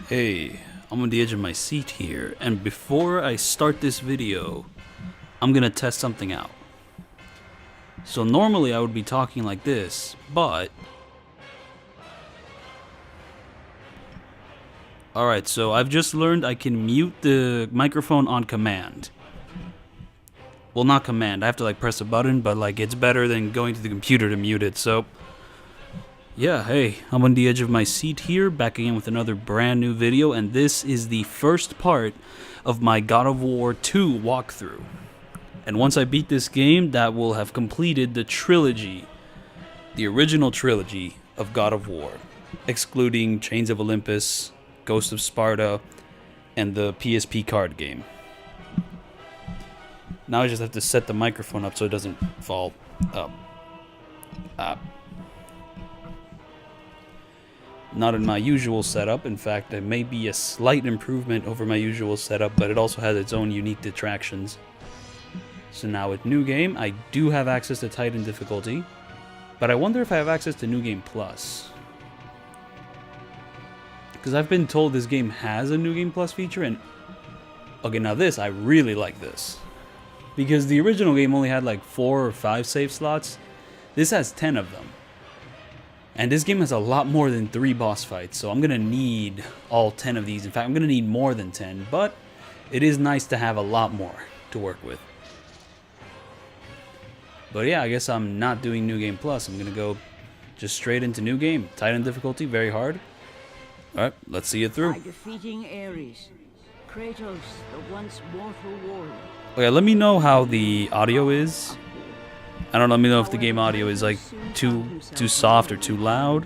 Hey, I'm on the edge of my seat here, and before I start this video, I'm gonna test something out. So normally I would be talking like this, but... Alright, so I've just learned I can mute the microphone on command. Well, not command, I have to like press a button, but like it's better than going to the computer to mute it, so... Yeah, hey, I'm on the edge of my seat here, back again with another brand new video, and this is the first part of my God of War 2 walkthrough. And once I beat this game, that will have completed the trilogy, the original trilogy of God of War, excluding Chains of Olympus, Ghost of Sparta, and the PSP card game. Now I just have to set the microphone up so it doesn't fall up. Not in my usual setup. In fact, it may be a slight improvement over my usual setup, but it also has its own unique detractions. So now with New Game, I do have access to Titan difficulty, but I wonder if I have access to New Game Plus. Because I've been told this game has a New Game Plus feature, and... Okay, now this, I really like this. Because the original game only had like 4 or 5 save slots. This has 10 of them. And this game has a lot more than 3 boss fights, so I'm going to need all 10 of these. In fact, I'm going to need more than 10, but it is nice to have a lot more to work with. But yeah, I guess I'm not doing New Game Plus. I'm going to go just straight into New Game. Titan difficulty, very hard. Alright, let's see it through. By defeating Ares, Kratos, the once mortal warrior. Okay, let me know how the audio is. I don't know, let me know if the game audio is like too soft or too loud,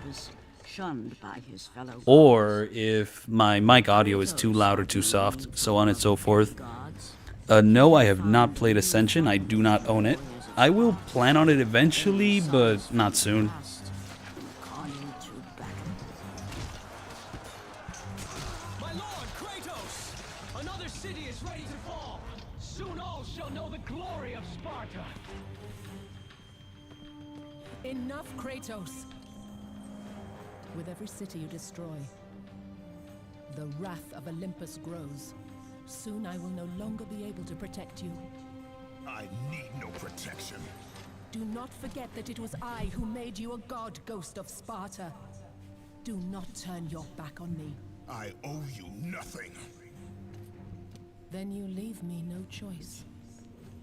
or if my mic audio is too loud or too soft, so on and so forth. No, I have not played Ascension. I do not own it. I will plan on it eventually, but not soon. My lord, Kratos! Another city is ready to fall! Soon all shall know the glory of Sparta! Enough, Kratos! With every city you destroy, the wrath of Olympus grows. Soon I will no longer be able to protect you. I need no protection. Do not forget that it was I who made you a god, Ghost of Sparta. Do not turn your back on me. I owe you nothing. Then you leave me no choice.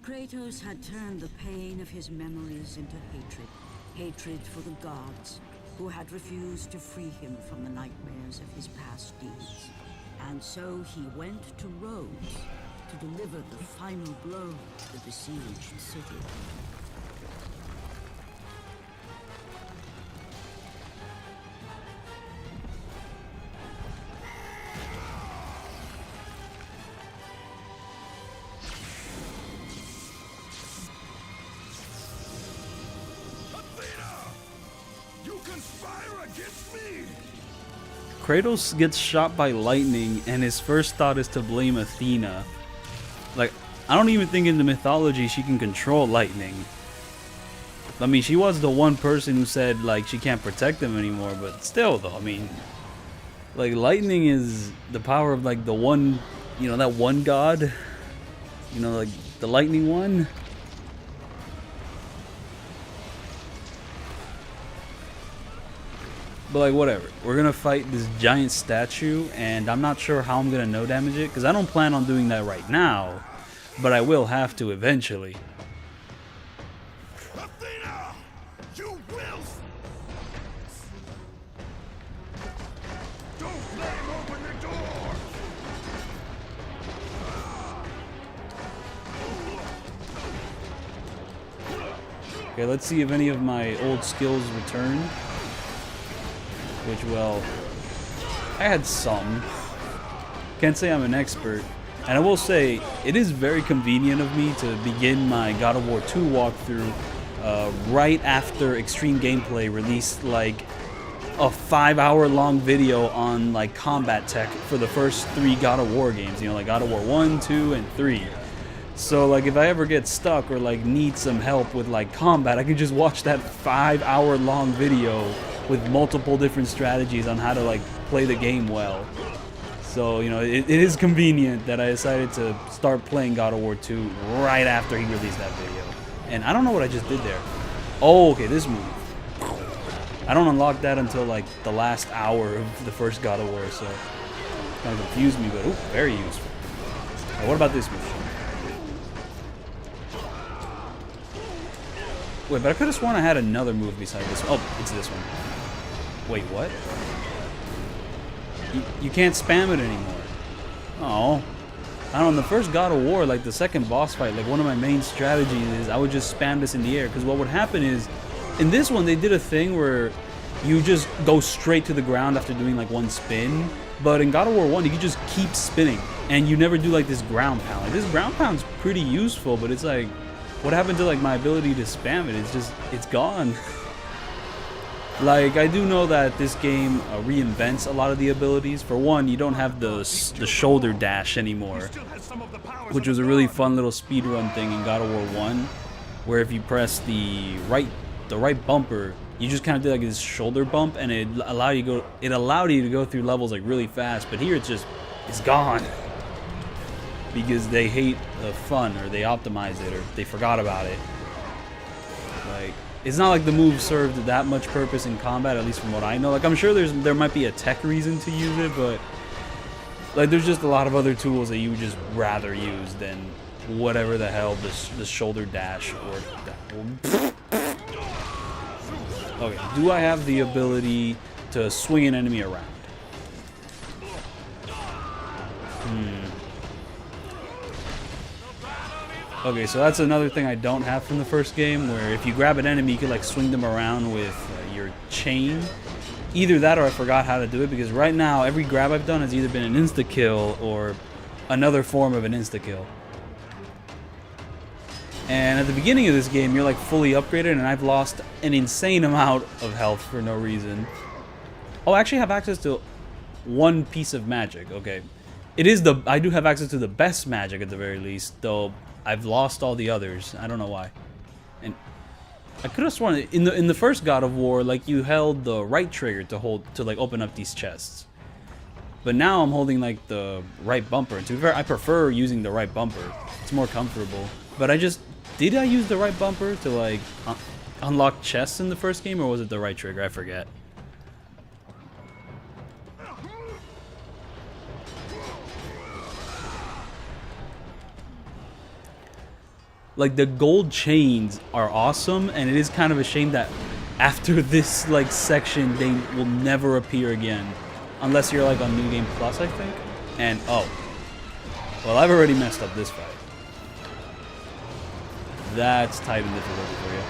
Kratos had turned the pain of his memories into hatred. Hatred for the gods, who had refused to free him from the nightmares of his past deeds. And so he went to Rhodes to deliver the final blow to the besieged city. Kratos gets shot by lightning, and his first thought is to blame Athena. Like, I don't even think in the mythology she can control lightning. I mean, she was the one person who said, like, she can't protect them anymore, but still, though, I mean, like, lightning is the power of, like, the one, you know, that one god? You know, like, the lightning one? But like, whatever. We're gonna fight this giant statue, and I'm not sure how I'm gonna no damage it, because I don't plan on doing that right now, but I will have to eventually. Athena! You will! Don't let him open the door! Okay, let's see if any of my old skills return. Which, well, I had some. Can't say I'm an expert. And I will say, it is very convenient of me to begin my God of War 2 walkthrough right after Extreme Gameplay released like a 5-hour long video on like combat tech for the first 3 God of War games. You know, like God of War 1, 2, and 3. So like if I ever get stuck or like need some help with like combat, I can just watch that 5-hour long video with multiple different strategies on how to like play the game well. So, you know, it is convenient that I decided to start playing God of War 2 right after he released that video. And I don't know what I just did there. Oh, okay, this move. I don't unlock that until, like, the last hour of the first God of War, so kind of confused me, but ooh, very useful. Right, what about this move? Wait, but I could have sworn I had another move beside this one. Oh, it's this one. Wait, what? You can't spam it anymore. Oh. I don't know, in the first God of War, like the second boss fight, like one of my main strategies is I would just spam this in the air. Because what would happen is, in this one, they did a thing where you just go straight to the ground after doing like one spin. But in God of War 1, you can just keep spinning. And you never do like this ground pound. Like, this ground pound's pretty useful, but it's like, what happened to like my ability to spam it? It's just, it's gone. Like, I do know that this game reinvents a lot of the abilities. For one, you don't have the shoulder dash anymore, which was a really fun little speedrun thing in God of War 1, where if you press the right bumper, you just kind of did like this shoulder bump, and it allowed you to go through levels like really fast. But here it's gone because they hate fun, or they optimized it, or they forgot about it. Like, it's not like the move served that much purpose in combat, at least from what I know. Like, I'm sure there might be a tech reason to use it, but like, there's just a lot of other tools that you would just rather use than whatever the hell the shoulder dash or. Okay, do I have the ability to swing an enemy around? Okay, so that's another thing I don't have from the first game, where if you grab an enemy, you can like swing them around with your chain. Either that or I forgot how to do it, because right now every grab I've done has either been an insta-kill or another form of an insta-kill. And at the beginning of this game, you're like fully upgraded, and I've lost an insane amount of health for no reason. Oh, I actually have access to one piece of magic. Okay, I do have access to the best magic at the very least, though I've lost all the others. I don't know why. And I could have sworn in the first God of War, like, you held the right trigger to like open up these chests. But now I'm holding like the right bumper. And to be fair, I prefer using the right bumper. It's more comfortable. But did I use the right bumper to like unlock chests in the first game, or was it the right trigger? I forget. Like, the gold chains are awesome, and it is kind of a shame that after this like section they will never appear again, unless you're like on New Game Plus, I think. And oh, well, I've already messed up this fight. That's tight and difficulty for you.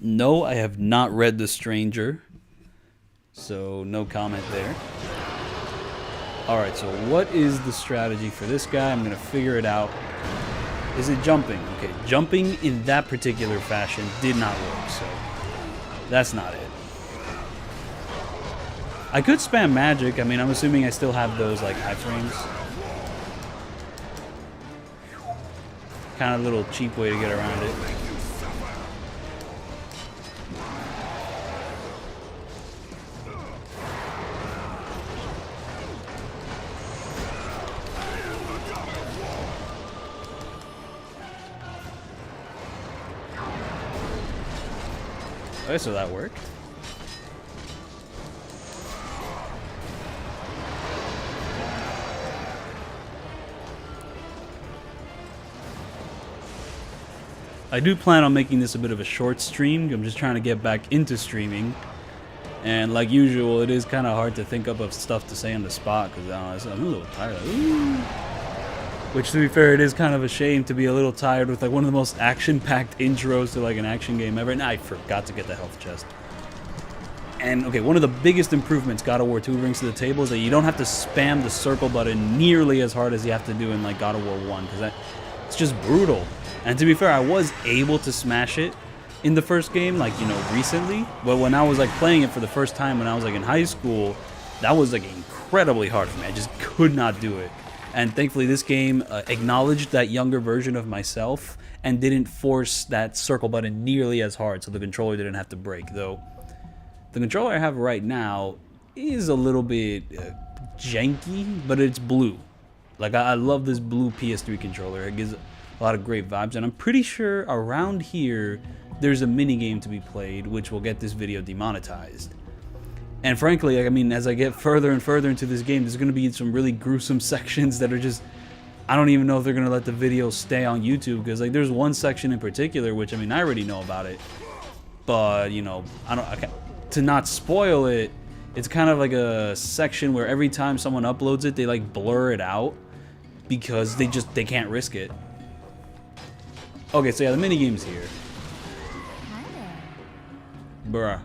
No, I have not read The Stranger, so no comment there. Alright, so what is the strategy for this guy? I'm going to figure it out. Is it jumping? Okay, jumping in that particular fashion did not work, so that's not it. I could spam magic. I mean, I'm assuming I still have those, like, iframes. Kind of a little cheap way to get around it. Okay, so that worked. I do plan on making this a bit of a short stream. I'm just trying to get back into streaming. And like usual, it is kind of hard to think up of stuff to say on the spot, because I'm a little tired. Ooh. Which, to be fair, it is kind of a shame to be a little tired with like one of the most action-packed intros to like an action game ever. And I forgot to get the health chest. And okay, one of the biggest improvements God of War 2 brings to the table is that you don't have to spam the circle button nearly as hard as you have to do in like God of War 1, because it's just brutal. And to be fair, I was able to smash it, in the first game, like, you know, recently. But when I was like playing it for the first time when I was like in high school, that was like incredibly hard for me. I just could not do it. And thankfully this game acknowledged that younger version of myself and didn't force that circle button nearly as hard, so the controller didn't have to break. Though the controller I have right now is a little bit janky, but it's blue. Like, I love this blue PS3 controller. It gives a lot of great vibes, and I'm pretty sure around here there's a mini game to be played which will get this video demonetized. And frankly, I mean, as I get further and further into this game, there's going to be some really gruesome sections that are just, I don't even know if they're going to let the video stay on YouTube, because like there's one section in particular which, I mean, I already know about it, but you know, I can't, to not spoil it, it's kind of like a section where every time someone uploads it, they like blur it out because they can't risk it. Okay, so yeah, the mini game's here. Bruh.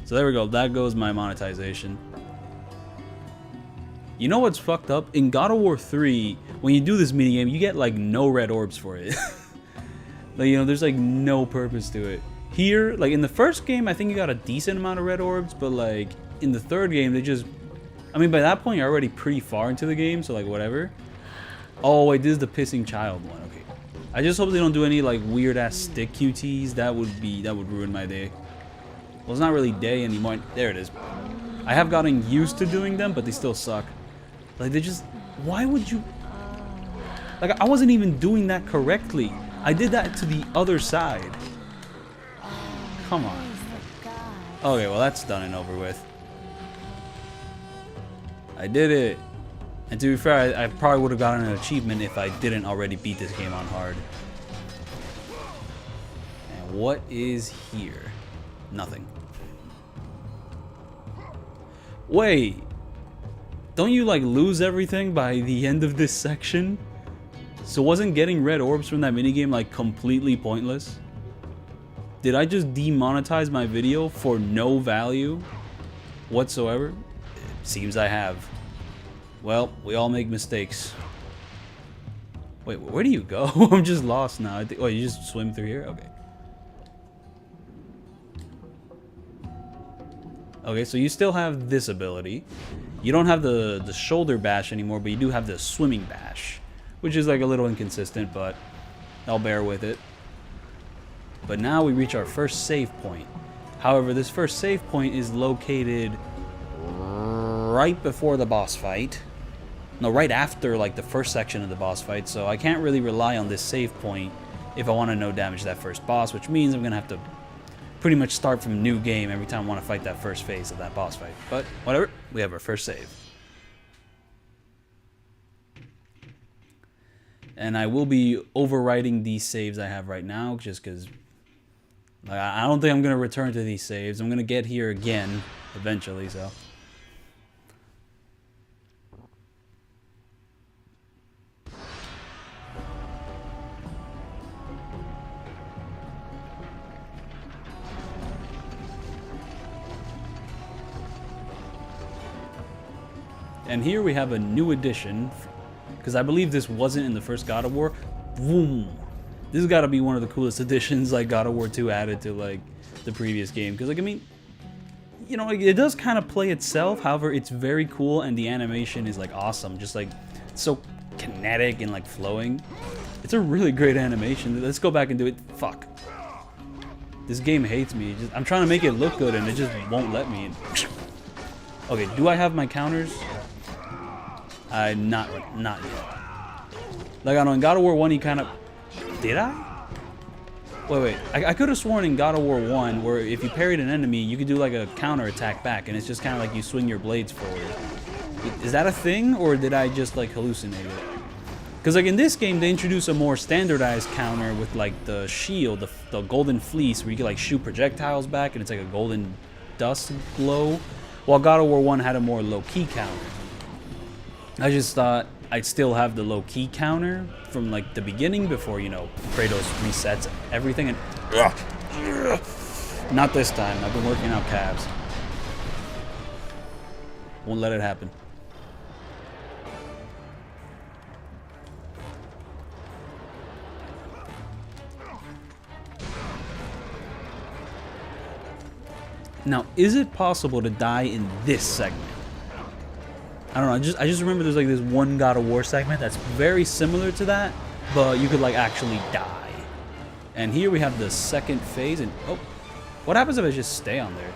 So there we go. That goes my monetization. You know what's fucked up? In God of War 3, when you do this minigame, you get like no red orbs for it. Like, you know, there's like no purpose to it. Here, like in the first game, I think you got a decent amount of red orbs, but like in the third game, they just, I mean, by that point, you're already pretty far into the game, so like whatever. Oh wait, this is the pissing child one. Okay. I just hope they don't do any like weird ass stick QTs. That would ruin my day. Well, it's not really day anymore. There it is. I have gotten used to doing them, but they still suck. Like, they just... Why would you... Like, I wasn't even doing that correctly. I did that to the other side. Come on. Okay, well, that's done and over with. I did it. And to be fair, I probably would have gotten an achievement if I didn't already beat this game on hard. And what is here? Nothing. Wait, don't you like lose everything by the end of this section? So wasn't getting red orbs from that minigame like completely pointless? Did I just demonetize my video for no value whatsoever? It seems I have. Well, we all make mistakes. Wait, where do you go? I'm just lost now. I think, oh, you just swim through here? Okay. Okay, so you still have this ability. You don't have the shoulder bash anymore, but you do have the swimming bash, which is like a little inconsistent, but I'll bear with it. But now we reach our first save point. However, this first save point is located right before the boss fight. No, right after like the first section of the boss fight, so I can't really rely on this save point if I want to no damage that first boss, which means I'm going to have to pretty much start from a new game every time I want to fight that first phase of that boss fight. But whatever, we have our first save. And I will be overwriting these saves I have right now, just because like, I don't think I'm going to return to these saves. I'm going to get here again eventually, so. And here we have a new addition, because I believe this wasn't in the first God of War. Boom! This has got to be one of the coolest additions like God of War 2 added to like the previous game. Because like, I mean, you know, it does kind of play itself. However, it's very cool and the animation is like awesome. Just like it's so kinetic and like flowing. It's a really great animation. Let's go back and do it. Fuck. This game hates me. I'm trying to make it look good and it just won't let me. Okay, do I have my counters? Not yet. Like, I know in God of War 1, he kind of... Did I? Wait. I could have sworn in God of War 1, where if you parried an enemy, you could do like a counter attack back, and it's just kind of like you swing your blades forward. Is that a thing, or did I just like hallucinate it? Because like in this game, they introduce a more standardized counter with like the shield, the golden fleece, where you can like shoot projectiles back, and it's like a golden dust glow. While God of War 1 had a more low-key counter. I just thought I'd still have the low-key counter from like the beginning before, you know, Kratos resets everything. And not this time. I've been working out calves. Won't let it happen. Now, is it possible to die in this segment? I don't know. I just remember there's like this one God of War segment that's very similar to that, but you could like actually die. And here we have the second phase, and oh, what happens if I just stay on there?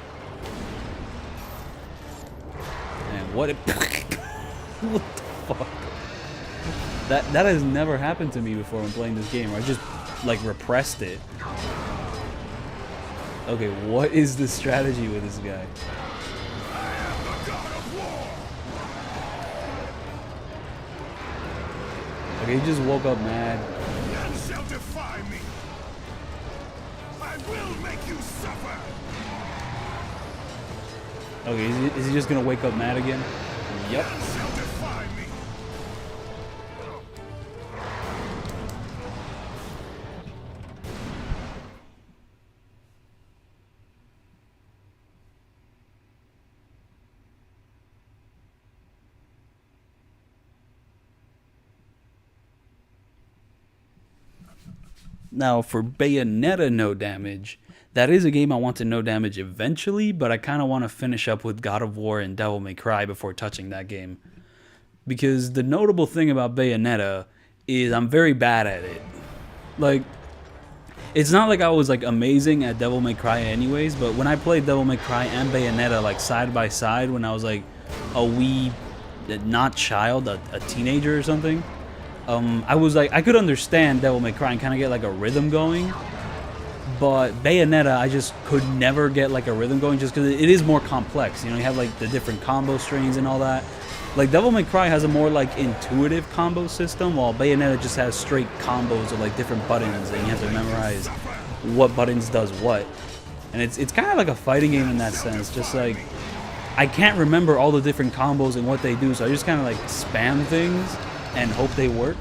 And what? What the fuck? That has never happened to me before when playing this game. I just like repressed it. Okay, what is the strategy with this guy? Okay, he just woke up mad. None shall defy me. I will make you suffer. Okay, is he just gonna wake up mad again? Yep. None shall defy me. Now, for Bayonetta no damage, that is a game I want to no damage eventually, but I kind of want to finish up with God of War and Devil May Cry before touching that game. Because the notable thing about Bayonetta is I'm very bad at it. Like, it's not like I was like amazing at Devil May Cry anyways, but when I played Devil May Cry and Bayonetta like side by side when I was like a wee, not child, a teenager or something, I was like, I could understand Devil May Cry and kind of get like a rhythm going, but Bayonetta, I just could never get like a rhythm going just because it is more complex. You know, you have like the different combo strings and all that. Like Devil May Cry has a more like intuitive combo system, while Bayonetta just has straight combos of like different buttons, and you have to memorize what buttons does what. And it's kind of like a fighting game in that sense. Just like I can't remember all the different combos and what they do, so I just kind of like spam things and hope they work.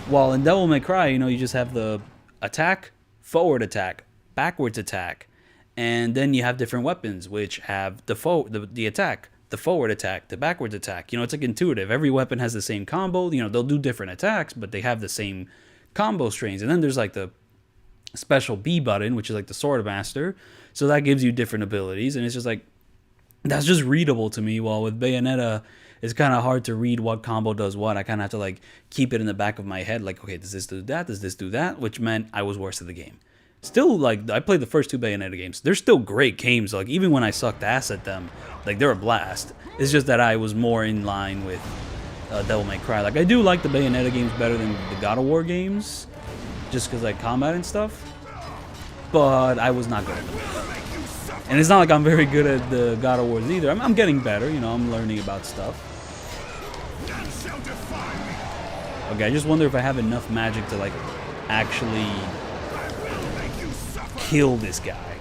While in Devil May Cry, you know, you just have the attack, forward attack, backwards attack, and then you have different weapons which have the attack, the forward attack, the backwards attack. You know, it's like intuitive. Every weapon has the same combo. You know, they'll do different attacks, but they have the same combo strings. And then there's like the special B button, which is like the Sword Master. So that gives you different abilities, and it's just like, that's just readable to me. While with Bayonetta, it's kind of hard to read what combo does what. I kind of have to like keep it in the back of my head, like, okay, does this do that? Does this do that? Which meant I was worse at the game. Still, like, I played the first two Bayonetta games. They're still great games. Like, even when I sucked ass at them, like, they're a blast. It's just that I was more in line with Devil May Cry. Like, I do like the Bayonetta games better than the God of War games, just because, like, combat and stuff. But I was not good at them. And it's not like I'm very good at the God of Wars either. I'm getting better, you know, I'm learning about stuff. Okay, I just wonder if I have enough magic to, like, actually kill this guy.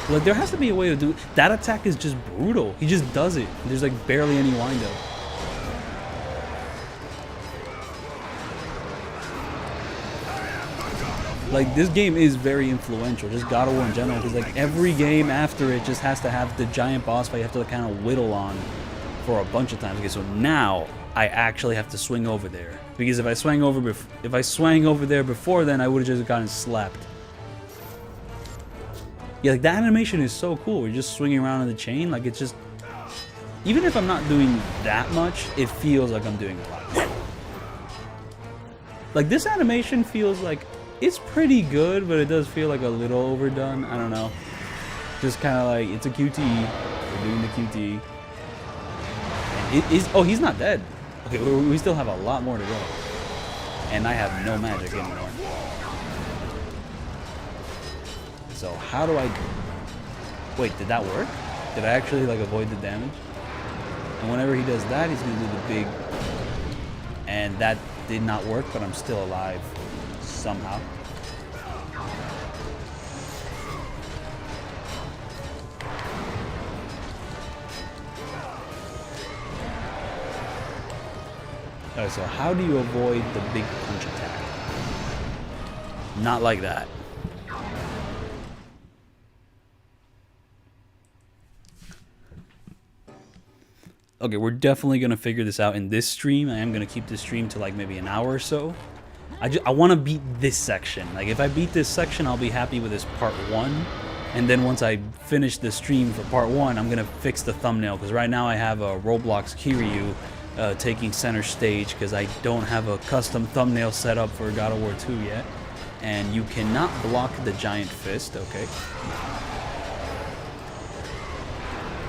Like, there has to be a way to do it. That attack is just brutal. He just does it. There's, like, barely any wind-up. Like, this game is very influential, just God of War in general, because like every game after it just has to have the giant boss fight you have to like, kind of whittle on for a bunch of times. Okay, so now I actually have to swing over there, because if I swang over there before then, I would have just gotten slapped. Yeah, like the animation is so cool. You're just swinging around in the chain, like it's just, even if I'm not doing that much, it feels like I'm doing a lot. Like this animation feels like it's pretty good, but it does feel like a little overdone. I don't know. Just kind of like, it's a QT. We're doing the QT. And it is, oh, he's not dead. Okay, we still have a lot more to go. And I have no magic anymore. So how do I... Wait, did that work? Did I actually like avoid the damage? And whenever he does that, he's going to do the big... And that did not work, but I'm still alive. Somehow. Alright, so how do you avoid the big punch attack? Not like that. Okay, we're definitely going to figure this out in this stream. I am going to keep this stream to like maybe an hour or so. I want to beat this section. Like, if I beat this section, I'll be happy with this part 1. And then once I finish the stream for part 1, I'm gonna fix the thumbnail, because right now I have a Roblox Kiryu taking center stage because I don't have a custom thumbnail set up for God of War 2 yet. And you cannot block the giant fist, okay.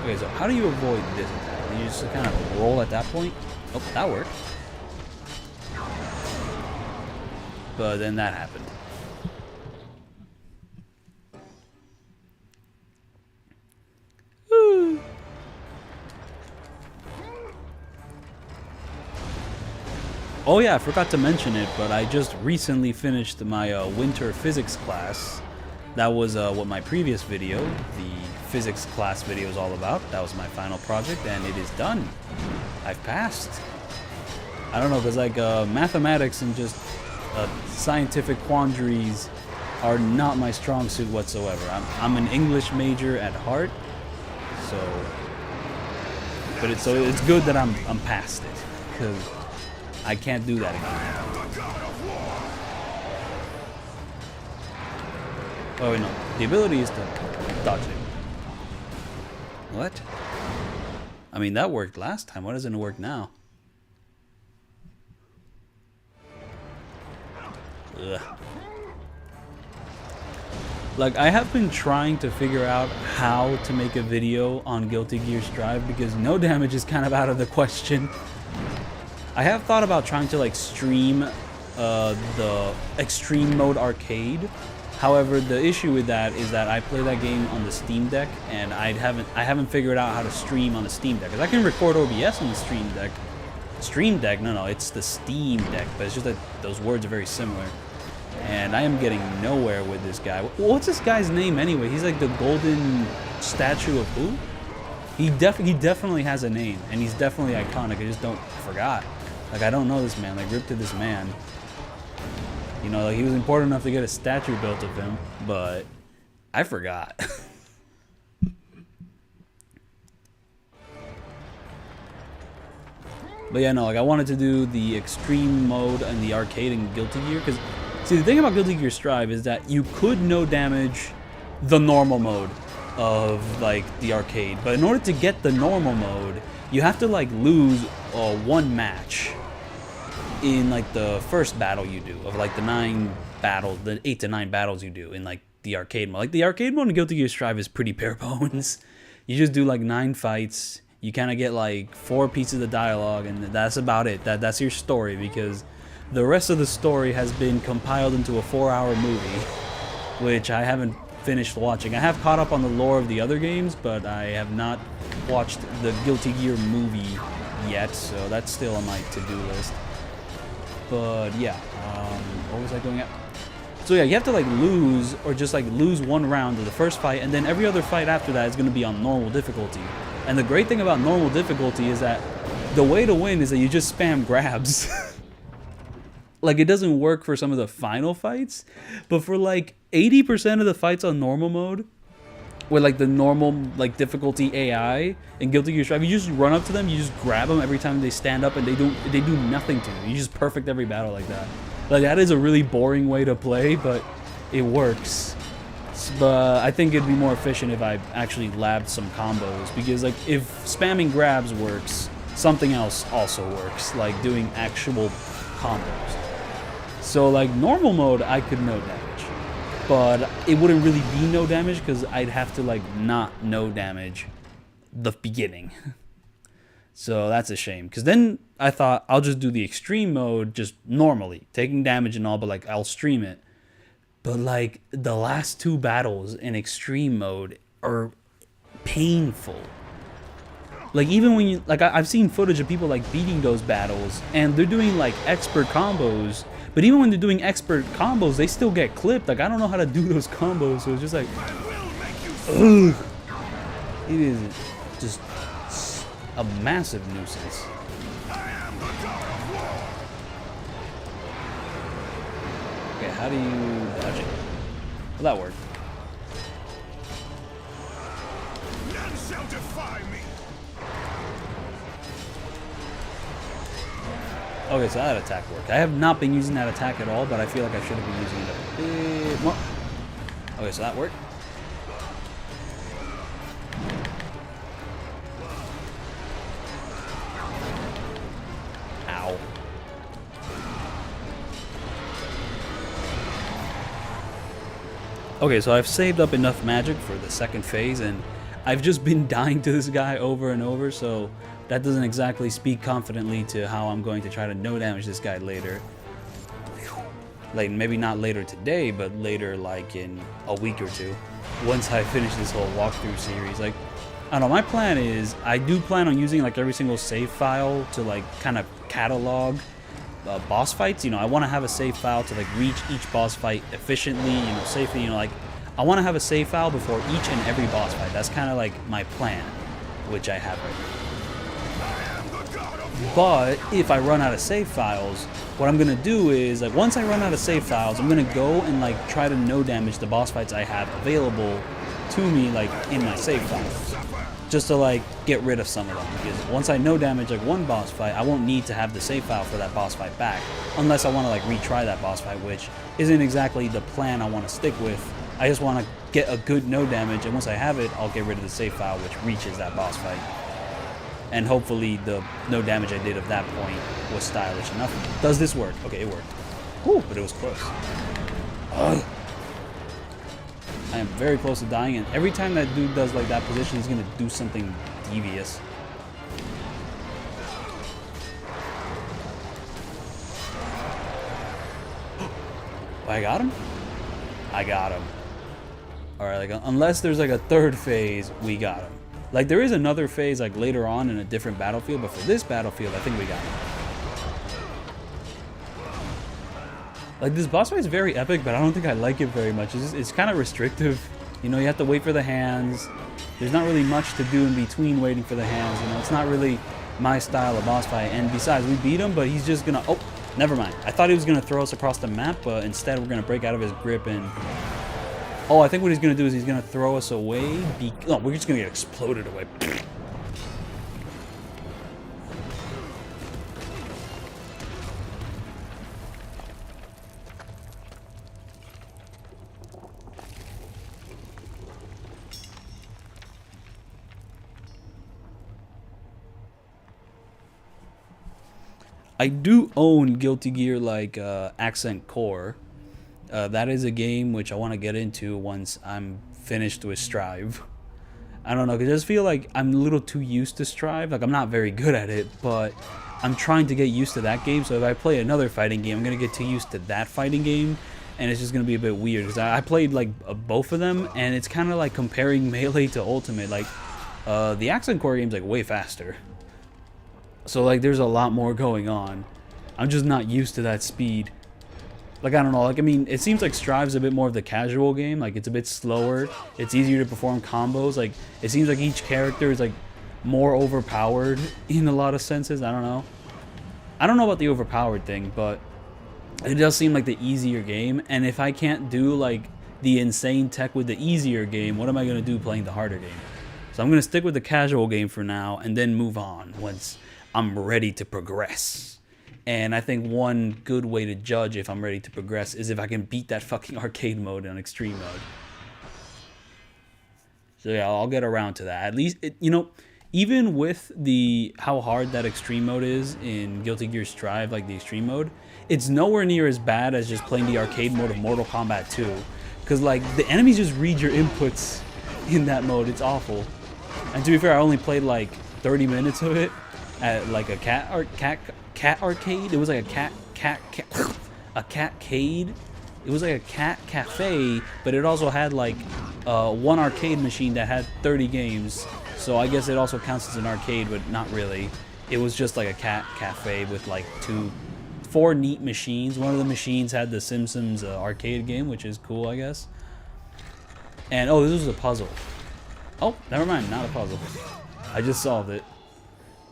Okay, so how do you avoid this attack? You just kind of roll at that point? Oh, that worked. But then that happened. Woo. Oh yeah, I forgot to mention it, but I just recently finished my winter physics class. That was what my previous video, the physics class video, is all about. That was my final project, and it is done. I've passed. I don't know, because like mathematics and just scientific quandaries are not my strong suit whatsoever. I'm an English major at heart, so it's good that I'm past it, because I can't do that again. Oh wait, no. The ability is to dodge it. What? I mean, that worked last time. Why doesn't it work now? Ugh. Like, I have been trying to figure out how to make a video on Guilty Gear Strive because no damage is kind of out of the question. I have thought about trying to like stream the extreme mode arcade. However, the issue with that is that I play that game on the Steam Deck, and I haven't figured out how to stream on the Steam Deck. Cause I can record OBS on the Stream Deck. Stream Deck? No, it's the Steam Deck. But it's just that those words are very similar, and I am getting nowhere with this guy. What's this guy's name anyway? He's like the golden statue of who? He definitely has a name, and he's definitely iconic. I forgot. Like, I don't know this man. Like, rip to this man. You know, like, he was important enough to get a statue built of him, but I forgot. But yeah, no, like, I wanted to do the extreme mode and the arcade in Guilty Gear, because, see, the thing about Guilty Gear Strive is that you could no damage the normal mode of, like, the arcade, but in order to get the normal mode, you have to, like, lose one match in, like, the first battle you do, of, like, the 8 to 9 battles you do in, like, the arcade mode. Like, the arcade mode in Guilty Gear Strive is pretty bare bones. You just do, like, 9 fights, you kind of get, like, 4 pieces of dialogue, and that's about it. That's your story, because the rest of the story has been compiled into a 4-hour movie, which I haven't finished watching. I have caught up on the lore of the other games, but I have not watched the Guilty Gear movie yet, so that's still on my to-do list. But yeah, what was I going at? So yeah, you have to like lose, or just like lose one round of the first fight, and then every other fight after that is going to be on normal difficulty. And the great thing about normal difficulty is that the way to win is that you just spam grabs. Like, it doesn't work for some of the final fights, but for like 80% of the fights on normal mode, with like the normal like difficulty AI in Guilty Gear Strive, you just run up to them, you just grab them every time they stand up, and they do nothing to you. You just perfect every battle like that. Like, that is a really boring way to play, but it works. But I think it'd be more efficient if I actually labbed some combos, because like if spamming grabs works, something else also works, like doing actual combos. So like normal mode, I could no damage, but it wouldn't really be no damage because I'd have to like not no damage the beginning. So that's a shame, because then I thought I'll just do the extreme mode just normally, taking damage and all, but like I'll stream it. But like the last 2 battles in extreme mode are painful. Like, even when you, like, I've seen footage of people like beating those battles, and they're doing like expert combos. But even when they're doing expert combos, they still get clipped. Like, I don't know how to do those combos, so it's just like, ugh. It is just a massive nuisance. Okay, how do you dodge it? Well, that worked. None shall defy me. Okay, so that attack worked. I have not been using that attack at all, but I feel like I should have been using it a bit more. Okay, so that worked. Okay, so I've saved up enough magic for the second phase, and I've just been dying to this guy over and over, so that doesn't exactly speak confidently to how I'm going to try to no damage this guy later. Like, maybe not later today, but later, like, in a week or two, once I finish this whole walkthrough series. Like, I don't know, my plan is, I do plan on using, like, every single save file to, like, kind of catalog boss fights. You know, I want to have a save file to, like, reach each boss fight efficiently, you know, safely, you know, like, I want to have a save file before each and every boss fight. That's kind of, like, my plan, which I have right now. But if I run out of save files, what I'm going to do is, like, once I run out of save files, I'm going to go and, like, try to no damage the boss fights I have available to me, like, in my save file. Just to, like, get rid of some of them. Because once I no damage, like, one boss fight, I won't need to have the save file for that boss fight back. Unless I want to, like, retry that boss fight, which isn't exactly the plan I want to stick with. I just want to get a good no damage, and once I have it, I'll get rid of the save file, which reaches that boss fight. And hopefully the no damage I did at that point was stylish enough. Does this work? Okay, it worked. Whew, but it was close. Ugh. I am very close to dying, and every time that dude does like that position, he's gonna do something devious. I got him? I got him. Alright, like, unless there's like a third phase, we got him. Like, there is another phase like later on in a different battlefield, but for this battlefield, I think we got him. Like, this boss fight is very epic, but I don't think I like it very much. It's kind of restrictive. You know, you have to wait for the hands. There's not really much to do in between waiting for the hands. You know, it's not really my style of boss fight. And besides, we beat him, but he's just gonna... Oh, never mind. I thought he was gonna throw us across the map, but instead we're gonna break out of his grip and... Oh, I think what he's gonna do is he's gonna throw us away. Oh, we're just gonna get exploded away. I do own Guilty Gear like Accent Core. That is a game which I want to get into once I'm finished with Strive. I don't know, because I just feel like I'm a little too used to Strive. Like, I'm not very good at it, but I'm trying to get used to that game. So if I play another fighting game, I'm going to get too used to that fighting game, and it's just going to be a bit weird. Because I played like both of them, and it's kind of like comparing Melee to Ultimate. Like, the Accent Core game's like way faster. So, like, there's a lot more going on. I'm just not used to that speed. Like, I don't know. Like, I mean, it seems like Strive's a bit more of the casual game. Like, it's a bit slower. It's easier to perform combos. Like, it seems like each character is, like, more overpowered in a lot of senses. I don't know. I don't know about the overpowered thing, but it does seem like the easier game. And if I can't do, like, the insane tech with the easier game, what am I going to do playing the harder game? So I'm going to stick with the casual game for now and then move on once I'm ready to progress. And I think one good way to judge if I'm ready to progress is if I can beat that fucking arcade mode on extreme mode. So yeah, I'll get around to that. At least, you know, even with the how hard that extreme mode is in Guilty Gear Strive, like the extreme mode, it's nowhere near as bad as just playing the arcade mode of Mortal Kombat 2. Because, like, the enemies just read your inputs in that mode. It's awful. And to be fair, I only played like 30 minutes of it at like a cat arcade. It was like a catcade. It was like a cat cafe, but it also had like one arcade machine that had 30 games. So I guess it also counts as an arcade, but not really. It was just like a cat cafe with like 4 neat machines. One of the machines had the Simpsons arcade game, which is cool, I guess. And oh, this was a puzzle. Oh, never mind, not a puzzle. I just solved it.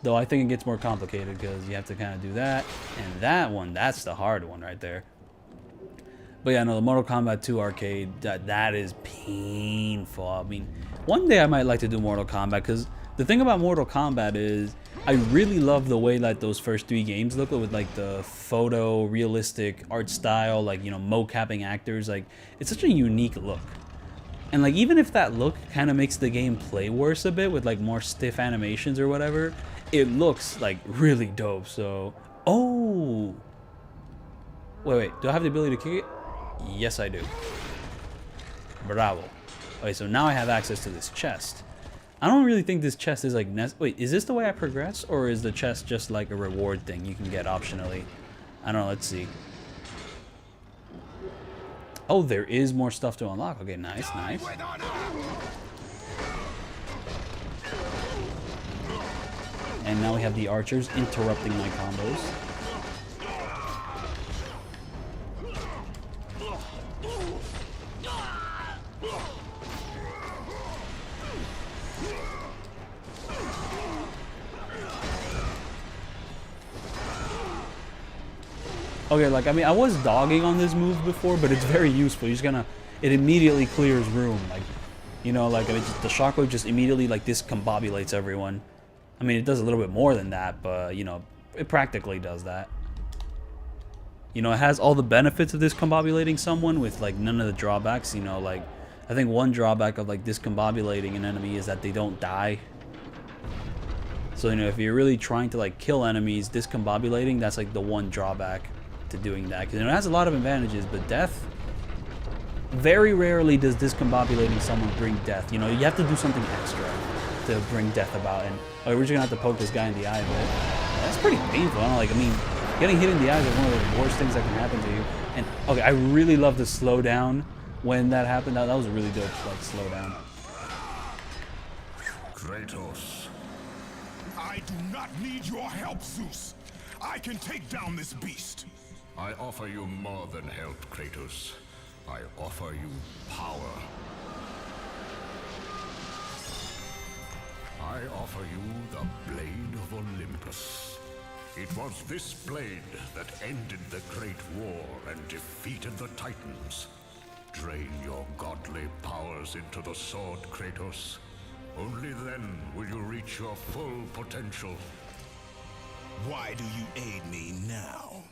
Though I think it gets more complicated because you have to kind of do that. And that one, that's the hard one right there. But yeah, no, the Mortal Kombat 2 arcade, that is painful. I mean, one day I might like to do Mortal Kombat because the thing about Mortal Kombat is I really love the way that those first 3 games look with like the photo realistic art style, like, you know, mo-capping actors. Like, it's such a unique look. And like, even if that look kind of makes the game play worse a bit with like more stiff animations or whatever, it looks like really dope. So, oh, wait, do I have the ability to kick it? Yes, I do. Bravo. Okay, so now I have access to this chest. I don't really think this chest is like wait, is this the way I progress, or is the chest just like a reward thing you can get optionally? I don't know, let's see. Oh, there is more stuff to unlock. Okay, nice, nice. And now we have the archers interrupting my combos. Okay, like, I mean, I was dogging on this move before, but it's very useful. You're just gonna, it immediately clears room. Like, you know, like, the shockwave just immediately, like, discombobulates everyone. I mean, it does a little bit more than that, but, you know, it practically does that. You know, it has all the benefits of discombobulating someone with, like, none of the drawbacks. You know, like, I think one drawback of, like, discombobulating an enemy is that they don't die. So, you know, if you're really trying to, like, kill enemies, discombobulating, that's, like, the one drawback to doing that. Because, you know, it has a lot of advantages, but death, very rarely does discombobulating someone bring death. You know, you have to do something extra to bring death about. And, okay, we're just going to have to poke this guy in the eye a bit. That's pretty painful. I don't know, like, I mean, getting hit in the eyes is one of the worst things that can happen to you. And, okay, I really love the slow down when that happened. That was a really dope, like, slow down. Kratos, I do not need your help, Zeus. I can take down this beast. I offer you more than help, Kratos. I offer you power. I offer you the Blade of Olympus. It was this blade that ended the Great War and defeated the Titans. Drain your godly powers into the sword, Kratos. Only then will you reach your full potential. Why do you aid me now?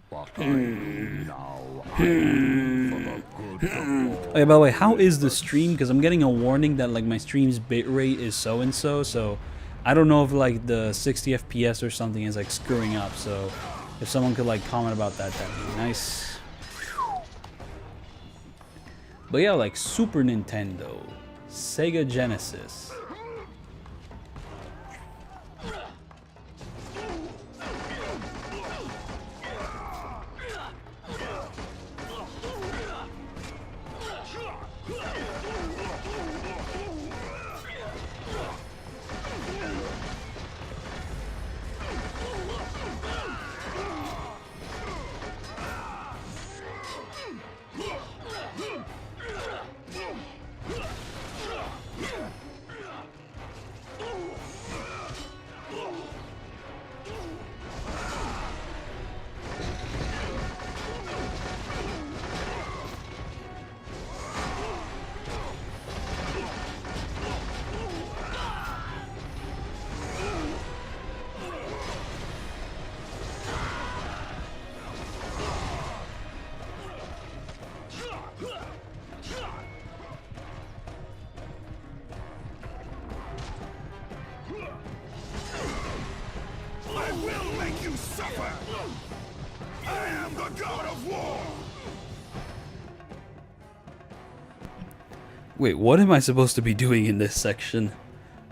What I do now, I do for the good of all. Okay, by the way, how is the stream? Because I'm getting a warning that, like, my stream's bitrate is so-and-so, so I don't know if, like, the 60 FPS or something is, like, screwing up, so if someone could, like, comment about that, that'd be nice. But yeah, like, Super Nintendo, Sega Genesis. I will make you suffer! I am the god of war! Wait, what am I supposed to be doing in this section?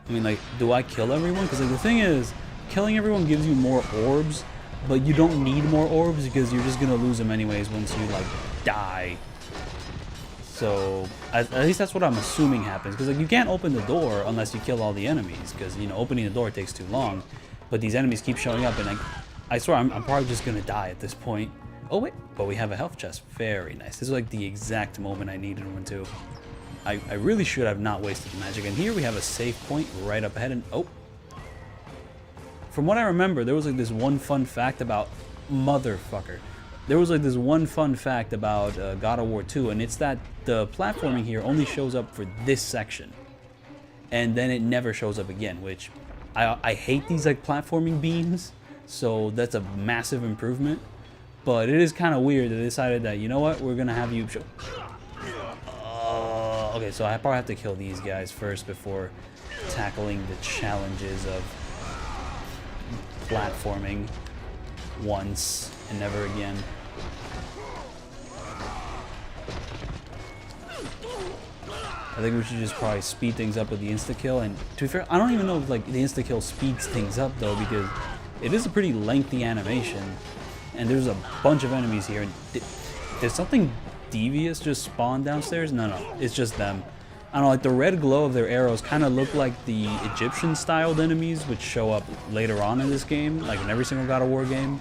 I mean, like, do I kill everyone? Because, like, the thing is, killing everyone gives you more orbs, but you don't need more orbs because you're just gonna lose them anyways once you, like, die. So, at least that's what I'm assuming happens. Because, like, you can't open the door unless you kill all the enemies. Because, you know, opening the door takes too long. But these enemies keep showing up, and, like, I swear I'm probably just gonna die at this point. Oh, wait, but we have a health chest. Very nice. This is, like, the exact moment I needed one to. I really should have not wasted the magic. And here we have a save point right up ahead. And oh, from what I remember, there was like this one fun fact about motherfucker. There was like this one fun fact about God of War 2, and it's that the platforming here only shows up for this section, and then it never shows up again. Which I hate these like platforming beams, so that's a massive improvement. But it is kind of weird they decided that, you know what, we're gonna have you show. Okay, so I probably have to kill these guys first before tackling the challenges of platforming once and never again. I think we should just probably speed things up with the insta-kill. And to be fair, I don't even know if like the insta-kill speeds things up though, because it is a pretty lengthy animation. And there's a bunch of enemies here. And did something devious just spawn downstairs? No, it's just them. I don't know, like the red glow of their arrows kind of look like the Egyptian-styled enemies, which show up later on in this game, like in every single God of War game.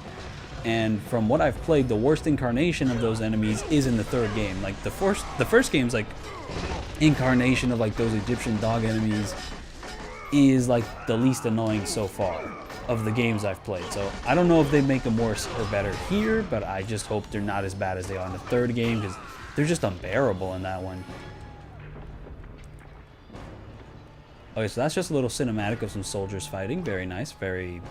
And from what I've played, the worst incarnation of those enemies is in the third game. Like the first game's like incarnation of like those Egyptian dog enemies is like the least annoying so far of the games I've played. So I don't know if they make them worse or better here, but I just hope they're not as bad as they are in the third game, because they're just unbearable in that one. Okay, so that's just a little cinematic of some soldiers fighting. Very nice, very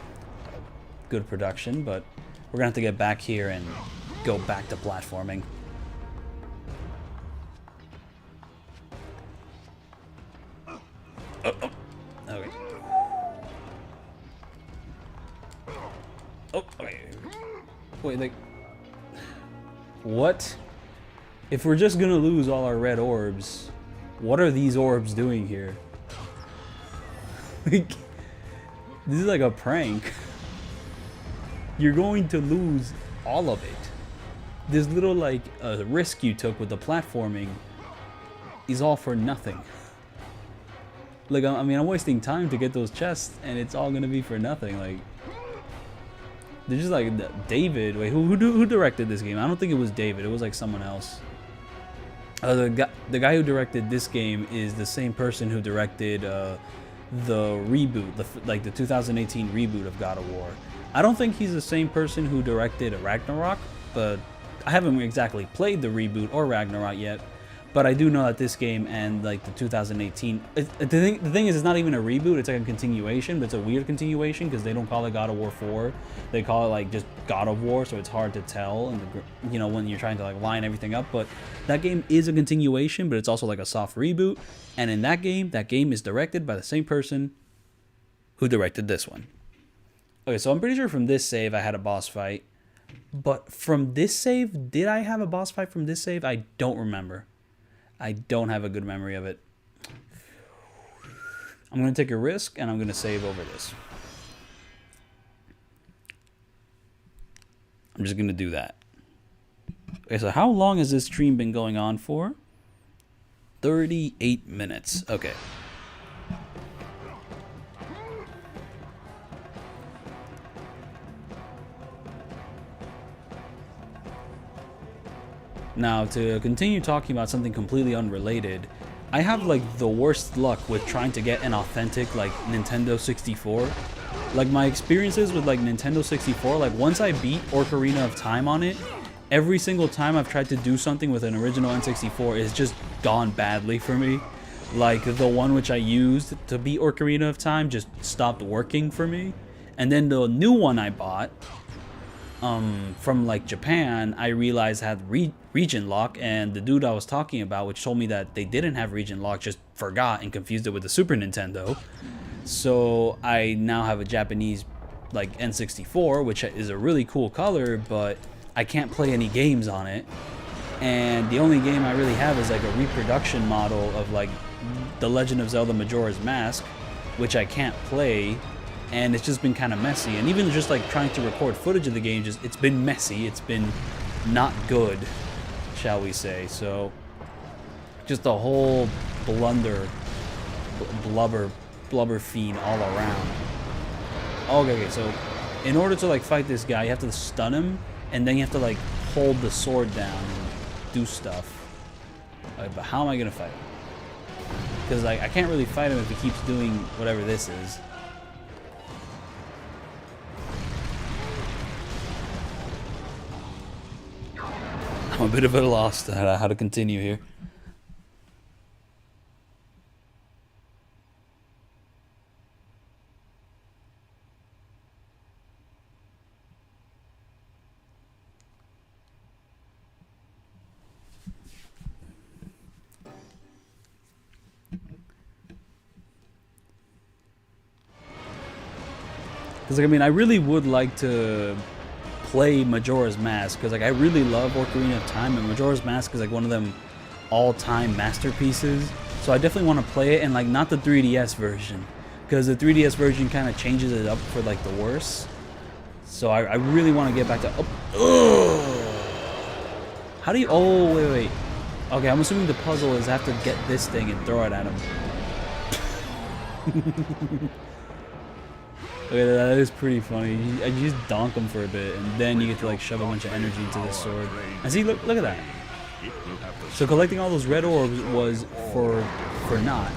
good production, but we're gonna have to get back here and go back to platforming. Oh. Okay. Oh, okay. Wait, like... What? If we're just gonna lose all our red orbs, what are these orbs doing here? Like, this is like a prank. You're going to lose all of it. This little like risk you took with the platforming is all for nothing. Like, I mean, I'm wasting time to get those chests, and it's all gonna be for nothing. Like, they're just like David. Wait, who directed this game? I don't think it was David. It was like someone else. The guy who directed this game is the same person who directed the reboot, the 2018 reboot of God of War. I don't think he's the same person who directed Ragnarok, but I haven't exactly played the reboot or Ragnarok yet. But I do know that this game and like the 2018, the thing is, it's not even a reboot. It's like a continuation, but it's a weird continuation because they don't call it God of War 4. They call it like just God of War, so it's hard to tell, and you know, when you're trying to like line everything up. But that game is a continuation, but it's also like a soft reboot. And in that game is directed by the same person who directed this one. Okay, so I'm pretty sure from this save I had a boss fight, but from this save, did I have a boss fight from this save? I don't remember. I don't have a good memory of it. I'm going to take a risk, and I'm going to save over this. I'm just going to do that. Okay, so how long has this stream been going on for? 38 minutes. Okay. Now, to continue talking about something completely unrelated, I have like the worst luck with trying to get an authentic like Nintendo 64. Like my experiences with like Nintendo 64, like once I beat Ocarina of Time on it, every single time I've tried to do something with an original N64, it's just gone badly for me. Like the one which I used to beat Ocarina of Time just stopped working for me. And then the new one I bought, from like Japan, I realized had region lock, and the dude I was talking about, which told me that they didn't have region lock, just forgot and confused it with the Super Nintendo. So I now have a Japanese like N64, which is a really cool color, but I can't play any games on it. And the only game I really have is like a reproduction model of like The Legend of Zelda Majora's Mask, which I can't play. And it's just been kind of messy, and even just like trying to record footage of the game, it's been messy. It's been not good, shall we say. So just a whole blubber fiend all around. Okay, so in order to like fight this guy, you have to stun him, and then you have to like hold the sword down and do stuff. But how am I gonna fight him? Because like I can't really fight him if he keeps doing whatever this is. I'm a bit of a lost at how to continue here. Because, like, I mean, I really would like to play Majora's Mask, because like I really love Ocarina of Time, and Majora's Mask is like one of them all-time masterpieces. So I definitely want to play it, and like not the 3DS version, because the 3DS version kind of changes it up for like the worse. So I really want to get back to. How do you? Oh wait. Okay, I'm assuming the puzzle is I have to get this thing and throw it at him. Okay, that is pretty funny. You just donk him for a bit, and then you get to like shove a bunch of energy into this sword. And see, look at that. So collecting all those red orbs was for naught.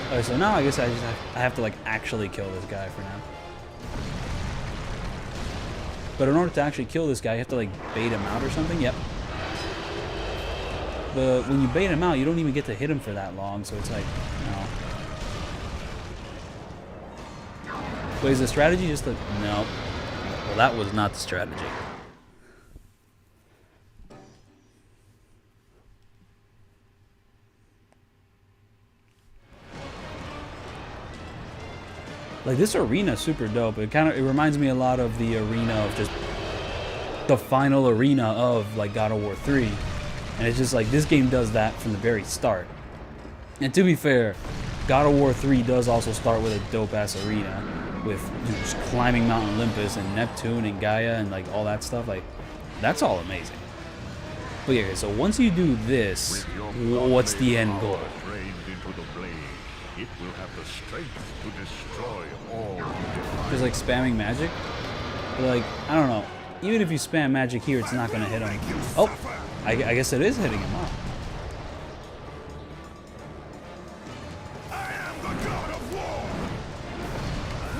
Okay, so now I guess I have to like actually kill this guy for now. But in order to actually kill this guy, you have to like bait him out or something. Yep. But when you bait him out, you don't even get to hit him for that long. So it's like, no. Wait, is the strategy just like, no? Well, that was not the strategy. Like, this arena is super dope. It reminds me a lot of the arena of just the final arena of like God of War 3. And it's just like this game does that from the very start. And to be fair, God of War 3 does also start with a dope ass arena with just climbing Mount Olympus and Neptune and Gaia and like all that stuff. Like, that's all amazing. But yeah, so once you do this, what's the end goal? It will have the strength to destroy all. Just like spamming magic? But like, I don't know. Even if you spam magic here, it's not going to hit him. Oh, I guess it is hitting him up. I am the god of war.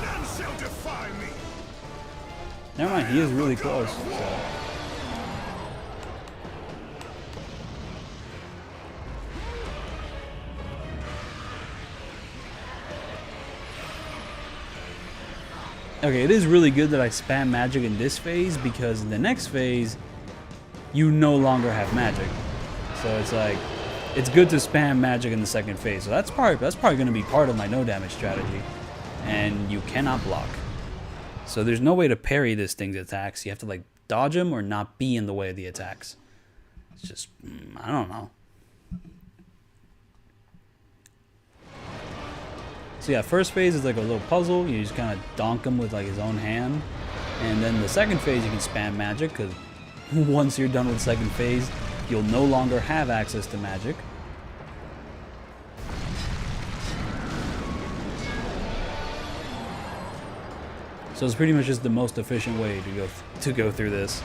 None shall defy me. Never mind, he is really close. So. Okay, it is really good that I spam magic in this phase, because in the next phase, you no longer have magic. So it's like, it's good to spam magic in the second phase. So that's probably going to be part of my no damage strategy. And you cannot block. So there's no way to parry this thing's attacks. You have to like dodge him or not be in the way of the attacks. It's just, I don't know. So yeah, first phase is like a little puzzle. You just kind of donk him with like his own hand. And then the second phase you can spam magic, because once you're done with the second phase, you'll no longer have access to magic. So it's pretty much just the most efficient way to go through this.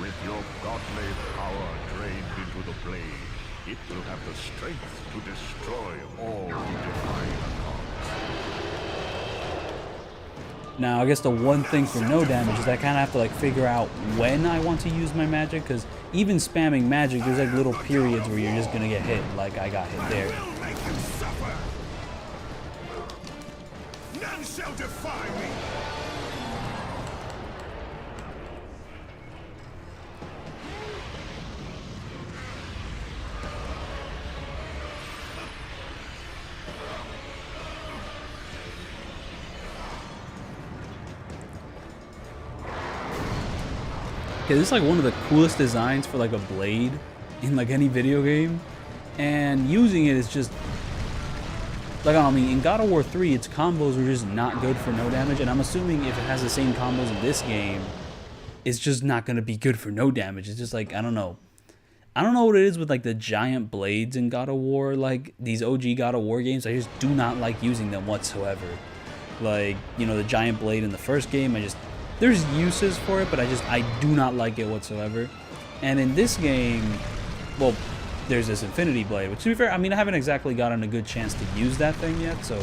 With your godly power drained into the blade, it will have the strength to destroy all who defy the gods. Now, I guess the one thing for no damage is I kind of have to like figure out when I want to use my magic, because even spamming magic, there's like little periods where you're just gonna get hit, like I got hit there. I will make you suffer. None shall defy me. Okay, this is like one of the coolest designs for like a blade in like any video game, and using it is just like, I mean, in God of War 3, its combos were just not good for no damage, and I'm assuming if it has the same combos in this game, it's just not gonna be good for no damage. It's just like, I don't know what it is with like the giant blades in God of War, like these OG God of War games. I just do not like using them whatsoever. Like, you know, the giant blade in the first game, there's uses for it, but I do not like it whatsoever. And in this game, well, there's this Infinity Blade, which, to be fair, I mean, I haven't exactly gotten a good chance to use that thing yet, so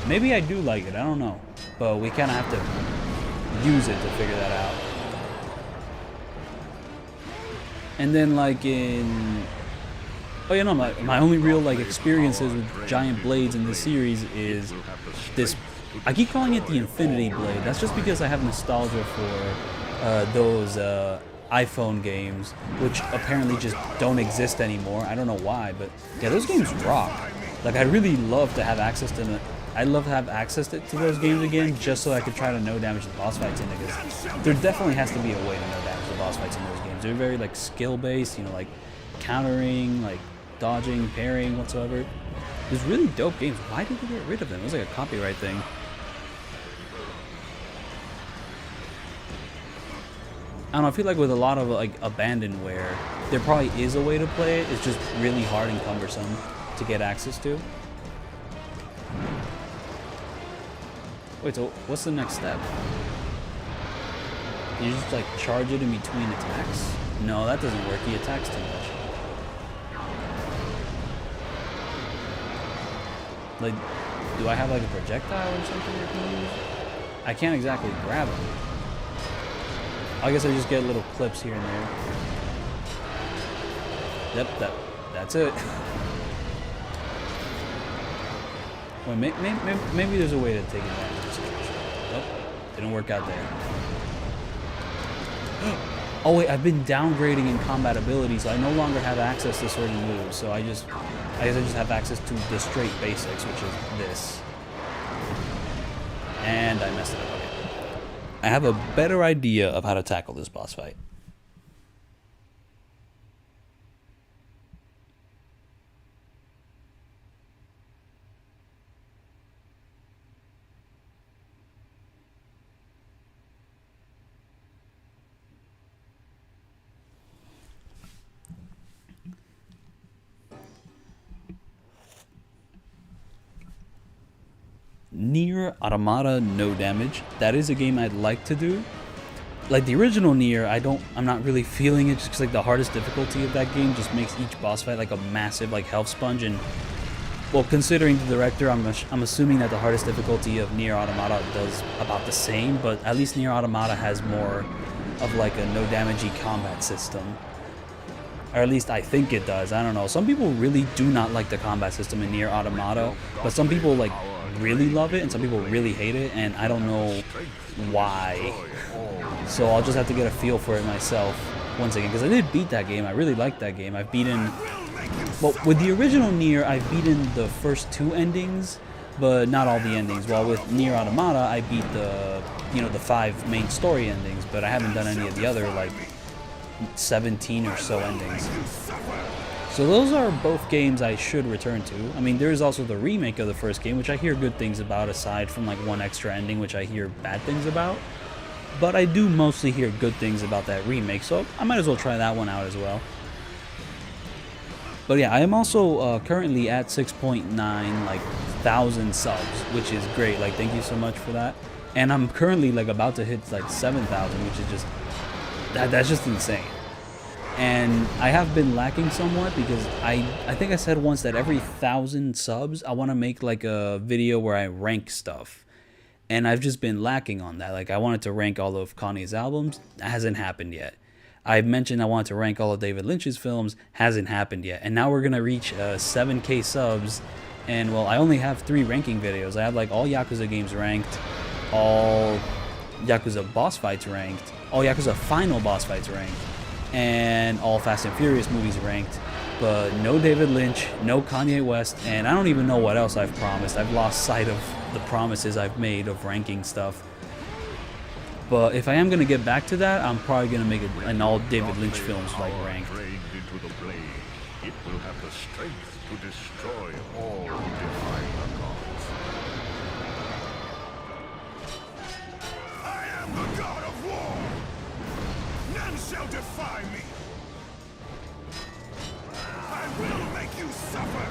maybe I do like it, I don't know. But we kind of have to use it to figure that out. And then, like, oh, you know, my only real, like, experiences with giant blades in this series is this. I keep calling it the Infinity Blade. That's just because I have nostalgia for those iPhone games, which apparently just don't exist anymore. I don't know why, but yeah, those games rock. Like, I really love to have access to them. I'd love to have access to those games again, just so I could try to no damage the boss fights in it, because there definitely has to be a way to no damage the boss fights in those games. They're very like skill based, you know, like countering, like dodging, parrying, whatsoever. It was really dope games. Why did they get rid of them? It was like a copyright thing. I don't know, I feel like with a lot of like abandonware, there probably is a way to play it. It's just really hard and cumbersome to get access to. Wait, so what's the next step? You just like charge it in between attacks? No, that doesn't work. He attacks too much. Like, do I have like a projectile or something I can use? I can't exactly grab him. I guess I just get little clips here and there. Yep, that's it. Well, maybe there's a way to take advantage of the situation. Nope, didn't work out there. Oh wait, I've been downgrading in combat ability, so I no longer have access to certain moves. So I guess I just have access to the straight basics, which is this. And I messed it up. Okay. I have a better idea of how to tackle this boss fight. Nier Automata no damage. That is a game I'd like to do. Like the original Nier, I'm not really feeling it just because like the hardest difficulty of that game just makes each boss fight like a massive like health sponge. And well, considering the director, I'm assuming that the hardest difficulty of Nier Automata does about the same, but at least Nier Automata has more of like a no damagey combat system. Or at least I think it does. I don't know. Some people really do not like the combat system in Nier Automata, but some people like really love it and some people really hate it, and I don't know why. So I'll just have to get a feel for it myself once again, because I did beat that game. I really liked that game. I've beaten, well, with the original Nier, I've beaten the first 2 endings, but not all the endings. While with Nier Automata, I beat the, you know, the 5 main story endings, but I haven't done any of the other like 17 or so endings. So those are both games I should return to. I mean, there is also the remake of the first game, which I hear good things about, aside from like one extra ending, which I hear bad things about. But I do mostly hear good things about that remake, so I might as well try that one out as well. But yeah, I am also currently at 6.9 like thousand subs, which is great. Like, thank you so much for that. And I'm currently like about to hit like 7,000, which is just that's just insane. And I have been lacking somewhat because I think I said once that every 1,000 subs I want to make like a video where I rank stuff, and I've just been lacking on that. Like, I wanted to rank all of Kanye's albums, that hasn't happened yet. I mentioned I wanted to rank all of David Lynch's films, hasn't happened yet. And now we're gonna reach 7K subs, and well, I only have 3 ranking videos. I have like all Yakuza games ranked, all Yakuza boss fights ranked, all Yakuza final boss fights ranked, and all Fast and Furious movies ranked, but no David Lynch, no Kanye West, and I don't even know what else I've promised. I've lost sight of the promises I've made of ranking stuff. But if I am going to get back to that, I'm probably going to make an all David Lynch films like ranked. Into the blade, it will have the strength to destroy all who defy the gods. I am the god of war! None shall defy me! I will make you suffer!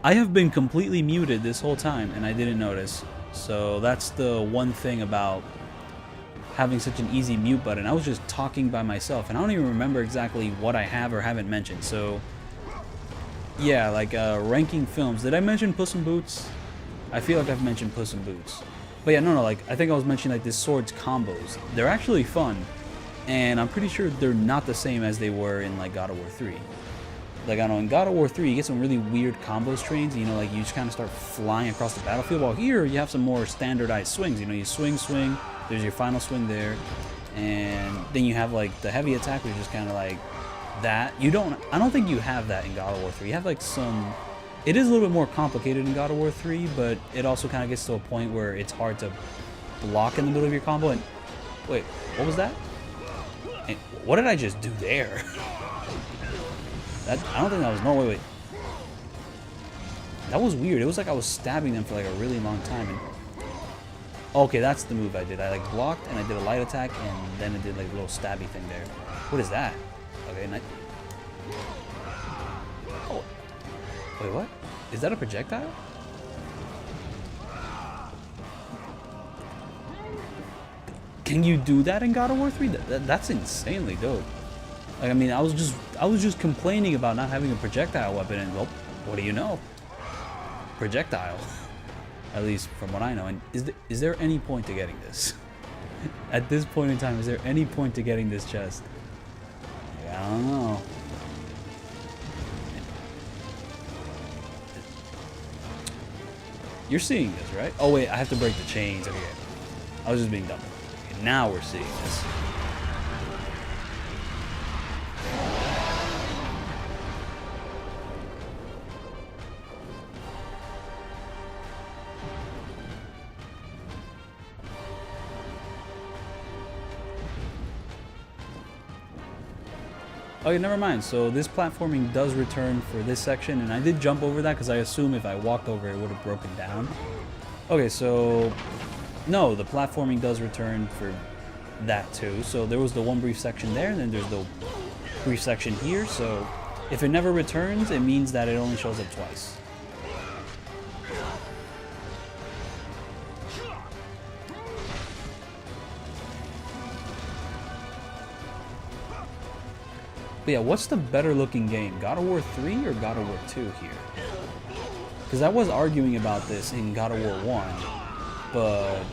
I have been completely muted this whole time, and I didn't notice. So that's the one thing about having such an easy mute button. I was just talking by myself, and I don't even remember exactly what I have or haven't mentioned. So, yeah, like ranking films. Did I mention Puss in Boots? I feel like I've mentioned Puss in Boots. But yeah, no, like, I think I was mentioning, like, this swords combos. They're actually fun, and I'm pretty sure they're not the same as they were in, like, God of War 3. Like, I know in God of War 3, you get some really weird combo strains, you know, like, you just kind of start flying across the battlefield, while here, you have some more standardized swings, you know, you swing, swing, there's your final swing there, and then you have, like, the heavy attack, which is just kind of like that. I don't think you have that in God of War 3. You have, like, some... It is a little bit more complicated in God of War 3, but it also kind of gets to a point where it's hard to block in the middle of your combo, and... Wait, what was that? And what did I just do there? I don't think that was... No, wait. That was weird. It was like I was stabbing them for like a really long time. And okay, that's the move I did. I like blocked and I did a light attack and then I did like a little stabby thing there. What is that? Okay, oh. Wait, what? Is that a projectile? Can you do that in God of War 3? That's insanely dope. Like, I mean, I was just complaining about not having a projectile weapon, and well, what do you know? Projectile. At least from what I know. And is there any point to getting this? At this point in time, is there any point to getting this chest? Like, I don't know. You're seeing this, right? Oh wait, I have to break the chains. Okay. I was just being dumb. Okay, now we're seeing this. Okay, never mind. So this platforming does return for this section, and I did jump over that because I assume if I walked over it would have broken down. Okay, so no, the platforming does return for that too. So there was the one brief section there, and then there's the brief section here. So if it never returns, it means that it only shows up twice. But yeah, what's the better looking game? God of War 3 or God of War 2 here? Because I was arguing about this in God of War 1, but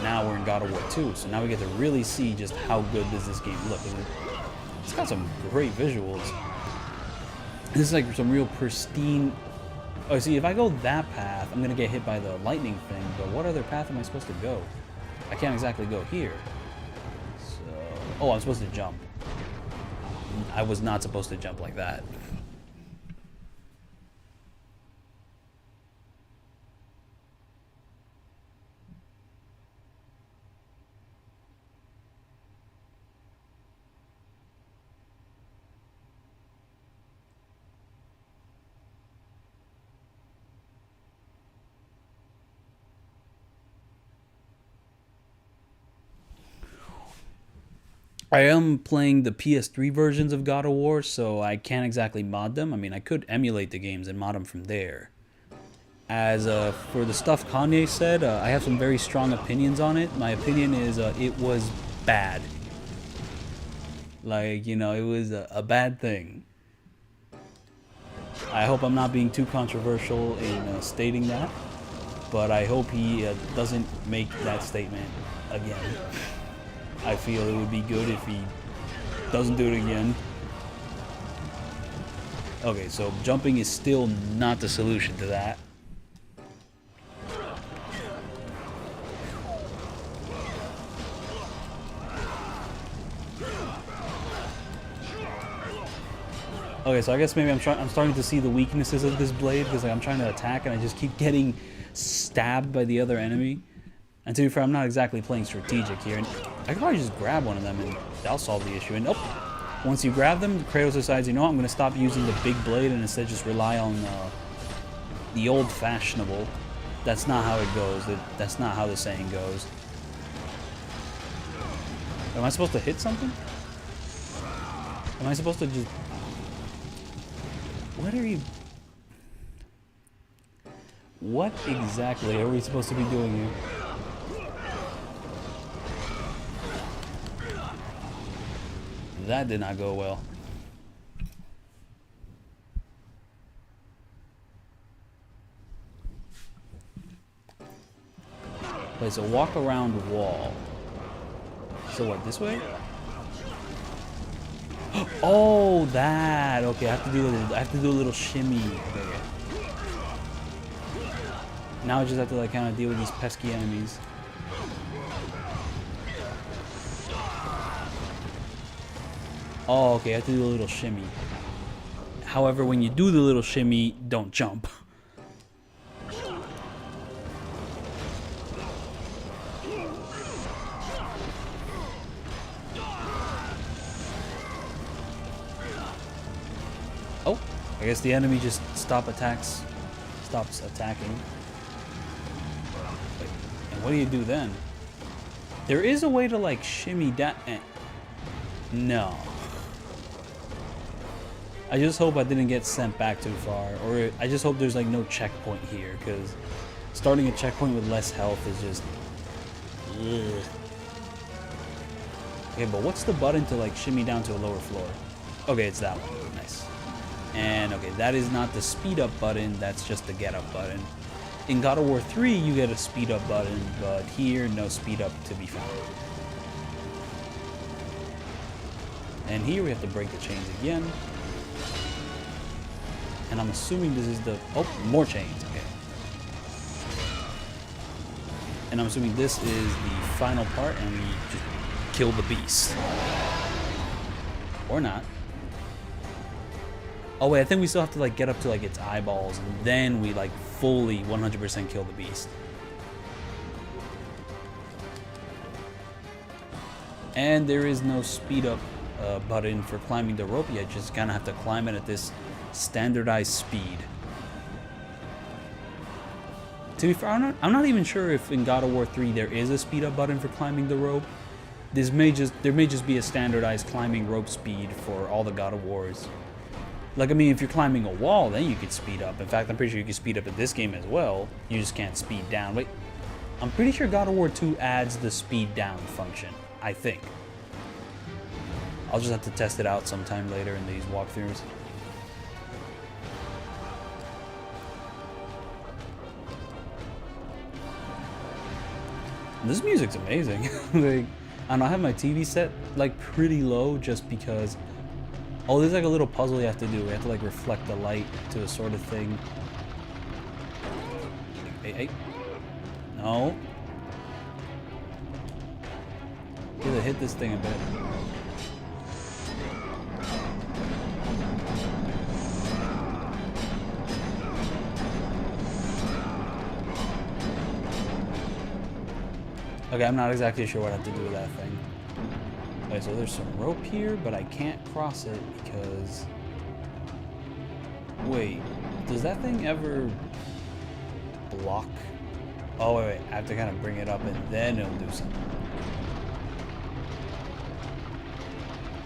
now we're in God of War 2, so now we get to really see just how good does this game look. It's got some great visuals. This is like some real pristine... Oh, see, if I go that path, I'm going to get hit by the lightning thing, but what other path am I supposed to go? I can't exactly go here. So... Oh, I'm supposed to jump. I was not supposed to jump like that. I am playing the PS3 versions of God of War, so I can't exactly mod them. I mean, I could emulate the games and mod them from there. As for the stuff Kanye said, I have some very strong opinions on it. My opinion is it was bad. Like, you know, it was a bad thing. I hope I'm not being too controversial in stating that, but I hope he doesn't make that statement again. I feel it would be good if he doesn't do it again. Okay, so jumping is still not the solution to that. Okay, so I guess maybe I'm starting to see the weaknesses of this blade, because like, I'm trying to attack and I just keep getting stabbed by the other enemy. And to be fair, I'm not exactly playing strategic here. And I could probably just grab one of them and that'll solve the issue. And once you grab them, Kratos decides, you know what, I'm going to stop using the big blade and instead just rely on the old-fashionable. That's not how it goes. That's not how the saying goes. Am I supposed to hit something? Am I supposed to just... What are you... What exactly are we supposed to be doing here? That did not go well. Wait, so walk around the wall. So what, this way? Oh, that. Okay, I have to do a little shimmy. Okay. Now I just have to like kind of deal with these pesky enemies. Oh, okay, I have to do a little shimmy. However, when you do the little shimmy, don't jump. Oh, I guess the enemy just stops attacking. Wait, and what do you do then? There is a way to like shimmy down. No. I just hope I didn't get sent back too far, or I just hope there's like no checkpoint here, because starting a checkpoint with less health is just. Ugh. Okay, but what's the button to like shimmy down to a lower floor? Okay, it's that one. Nice. And okay, that is not the speed up button, that's just the get up button. In God of War 3, you get a speed up button, but here, no speed up to be found. And here we have to break the chains again. And I'm assuming this is the... Oh, more chains, okay. And I'm assuming this is the final part and we just kill the beast. Or not. Oh wait, I think we still have to like get up to like its eyeballs and then we like fully 100% kill the beast. And there is no speed up button for climbing the rope. You just kind of have to climb it at this standardized speed. To be fair, I'm not even sure if in God of War 3 there is a speed up button for climbing the rope. There may just be a standardized climbing rope speed for all the God of Wars. Like, I mean, if you're climbing a wall, then you could speed up. In fact, I'm pretty sure you can speed up in this game as well. You just can't speed down. Wait, I'm pretty sure God of War 2 adds the speed down function, I think. I'll just have to test it out sometime later in these walkthroughs. This music's amazing. Like, I don't know, I have my TV set like pretty low just because. Oh, there's like a little puzzle you have to do. We have to like reflect the light to a sort of thing. Hey. No. Gotta hit this thing a bit. Okay, I'm not exactly sure what I have to do with that thing. Okay, so there's some rope here, but I can't cross it because... Wait, does that thing ever block? Oh, wait, I have to kind of bring it up and then it'll do something.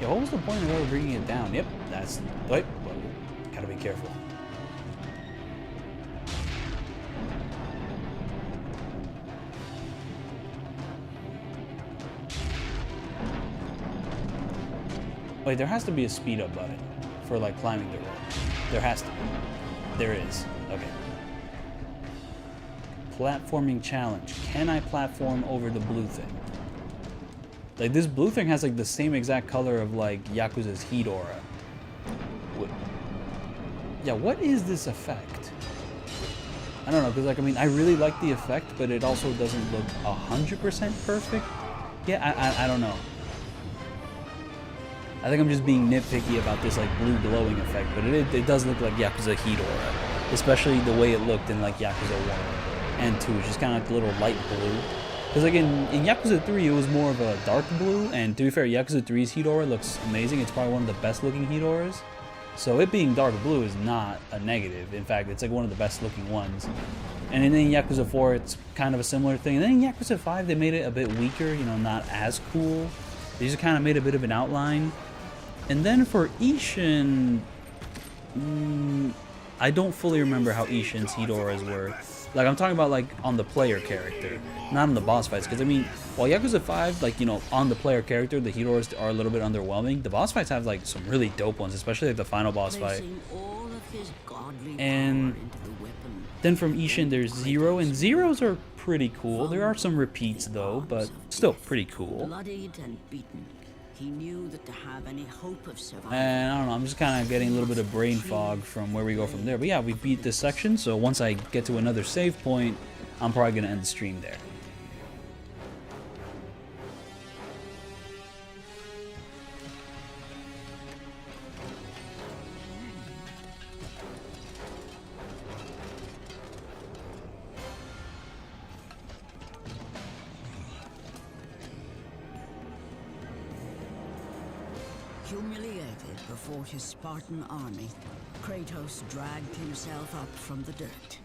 Yeah, what was the point of ever bringing it down? Yep, that's... Wait, gotta be careful. Wait, there has to be a speed up button for like climbing the rope. There has to be. There is. Okay. Platforming challenge. Can I platform over the blue thing? Like this blue thing has like the same exact color of like Yakuza's heat aura. Yeah, what is this effect? I don't know, because like I mean I really like the effect, but it also doesn't look 100% perfect. Yeah, I don't know. I think I'm just being nitpicky about this like blue glowing effect, but it does look like Yakuza heat aura, especially the way it looked in like Yakuza 1 and 2, it's just kind of like a little light blue. Because like in Yakuza 3 it was more of a dark blue, and to be fair, Yakuza 3's heat aura looks amazing. It's probably one of the best looking heat auras. So it being dark blue is not a negative. In fact, it's like one of the best looking ones. And then in Yakuza 4 it's kind of a similar thing. And then in Yakuza 5 they made it a bit weaker, you know, not as cool. They just kind of made a bit of an outline. And then for Ishin, I don't fully remember how Ishin's heat auras were. Like, I'm talking about, like, on the player character, not on the boss fights. Because, I mean, while Yakuza 5, like, you know, on the player character, the heroes are a little bit underwhelming, the boss fights have, like, some really dope ones, especially, like, the final boss fight. Placing all of his godly And power into the weapon. then from Ishin, there's Zero, and Zeros are pretty cool. There are some repeats, though, but still pretty cool. Bloodied and beaten, he knew that to have any hope of survival. And I don't know, I'm just kind of getting a little bit of brain fog from where we go from there. But yeah, we beat this section, so once I get to another save point, I'm probably going to end the stream there. Humiliated before his Spartan army, Kratos dragged himself up from the dirt.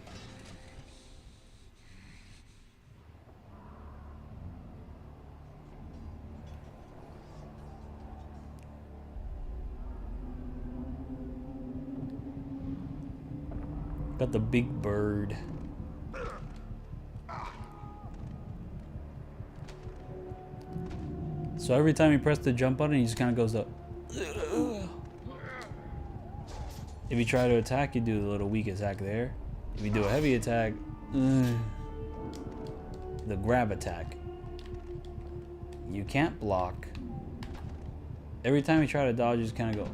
Got the big bird. So every time you press the jump button, he just kind of goes up. If you try to attack, you do the little weak attack there. If you do a heavy attack, the grab attack. You can't block. Every time you try to dodge, you just kind of go.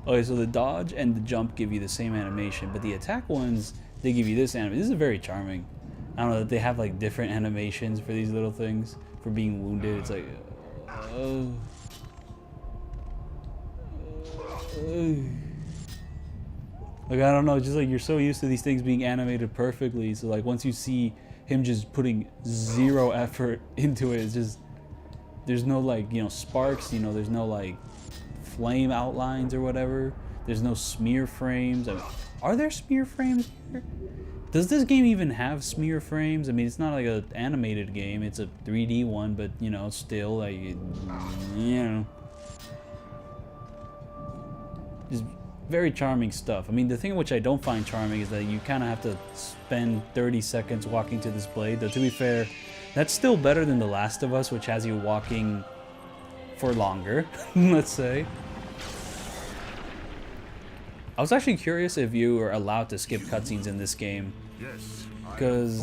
Okay, so the dodge and the jump give you the same animation, but the attack ones, they give you this animation. This is very charming. I don't know, that they have like different animations for these little things, for being wounded. It's like, like, I don't know, just like you're so used to these things being animated perfectly, so like once you see him just putting zero effort into it, it's just, there's no like, you know, sparks, you know, there's no like flame outlines or whatever. There's no smear frames. I mean, are there smear frames here? Does this game even have smear frames? I mean, it's not like an animated game. It's a 3D one, but, you know, still, like, you know. Just very charming stuff. I mean, the thing which I don't find charming is that you kind of have to spend 30 seconds walking to this blade. Though, to be fair, that's still better than The Last of Us, which has you walking for longer, let's say. I was actually curious if you were allowed to skip cutscenes in this game, because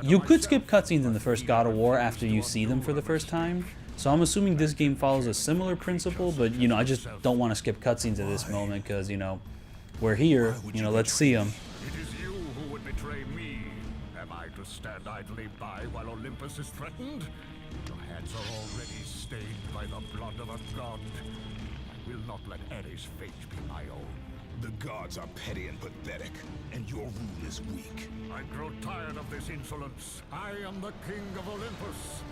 you could skip cutscenes in the first God of War after you see them for the first time. So I'm assuming this game follows a similar principle, but, you know, I just don't want to skip cutscenes at this moment because, you know, we're here, you know, let's see them. It is you who would betray me. Am I to stand idly by while Olympus is threatened? Your hands are already stained by the blood of a god. I will not let Ares' fate be my own. The gods are petty and pathetic, and your rule is weak. I grow tired of this insolence. I am the king of Olympus.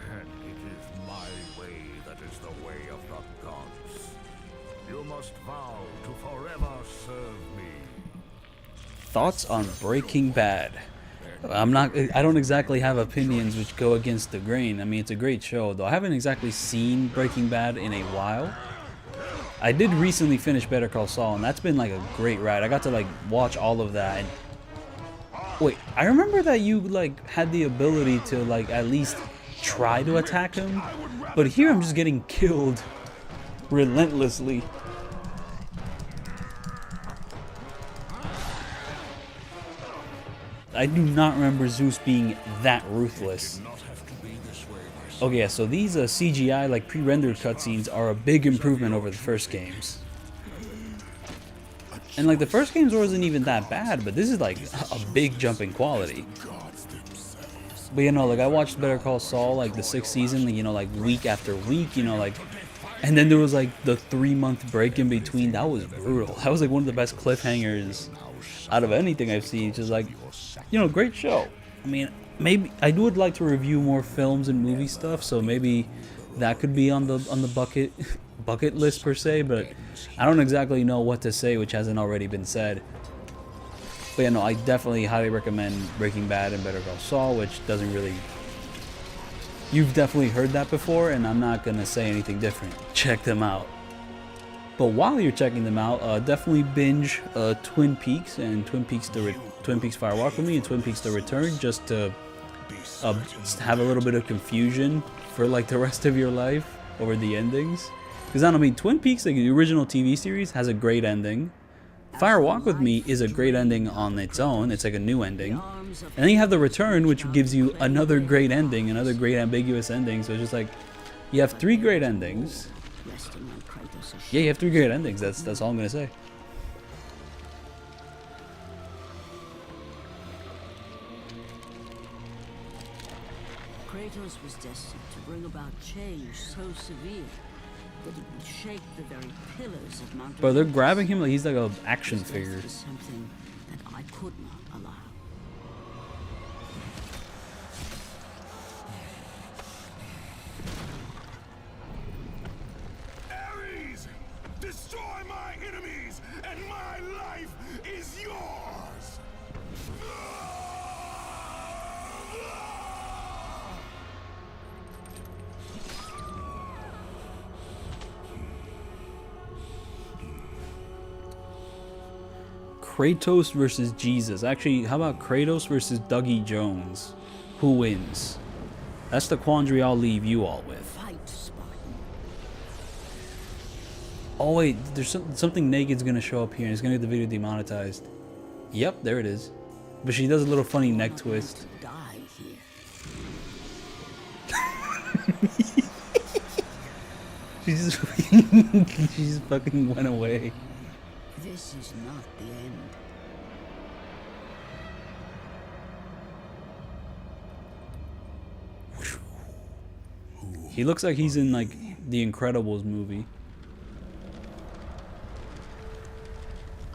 And it is my way that is the way of the gods. You must vow to forever serve me. Thoughts on Breaking Bad? I don't exactly have opinions which go against the grain. I mean, it's a great show, though I haven't exactly seen Breaking Bad in a while. I did recently finish Better Call Saul, and that's been like a great ride. I got to like watch all of that. And wait, I remember that you like had the ability to like at least try to attack him, but here I'm just getting killed relentlessly. I do not remember Zeus being that ruthless. Okay, yeah, so these CGI, like pre-rendered cutscenes, are a big improvement over the first games. And like the first games wasn't even that bad, but this is like a big jump in quality. But you know, like I watched Better Call Saul, like the 6th season, you know, like week after week, you know, like, and then there was like the 3-month break in between. That was brutal. That was like one of the best cliffhangers out of anything I've seen. Just like, you know, great show. I mean, maybe I would like to review more films and movie stuff, so maybe that could be on the bucket list per se. But I don't exactly know what to say, which hasn't already been said. But yeah, no, I definitely highly recommend Breaking Bad and Better Call Saul, which doesn't really You've definitely heard that before, and I'm not gonna say anything different. Check them out. But while you're checking them out, definitely binge Twin Peaks and Twin Peaks Fire Walk with Me and Twin Peaks The Return, just to have a little bit of confusion for like the rest of your life over the endings. Because I mean, Twin Peaks, like the original TV series, has a great ending. Fire Walk with Me is a great ending on its own. It's like a new ending. And then you have The Return, which gives you another great ending, another great ambiguous ending. So it's just like, you have 3 great endings. Yeah, you have 3 great endings. That's all I'm gonna say. Kratos was destined to bring about change so severe that it would shake the very pillars of Mount. But they're grabbing him like he's like an action figure. Something that I could not allow. Ares! Destroy my enemies, and my life is yours! Kratos versus Jesus. Actually, how about Kratos versus Dougie Jones? Who wins? That's the quandary I'll leave you all with. Fight, Spartan. Oh wait, there's something naked's gonna show up here and it's gonna get the video demonetized. Yep, there it is. But she does a little funny neck twist. Die here. She just she just fucking went away. This is not the end. He looks like he's in like the Incredibles movie.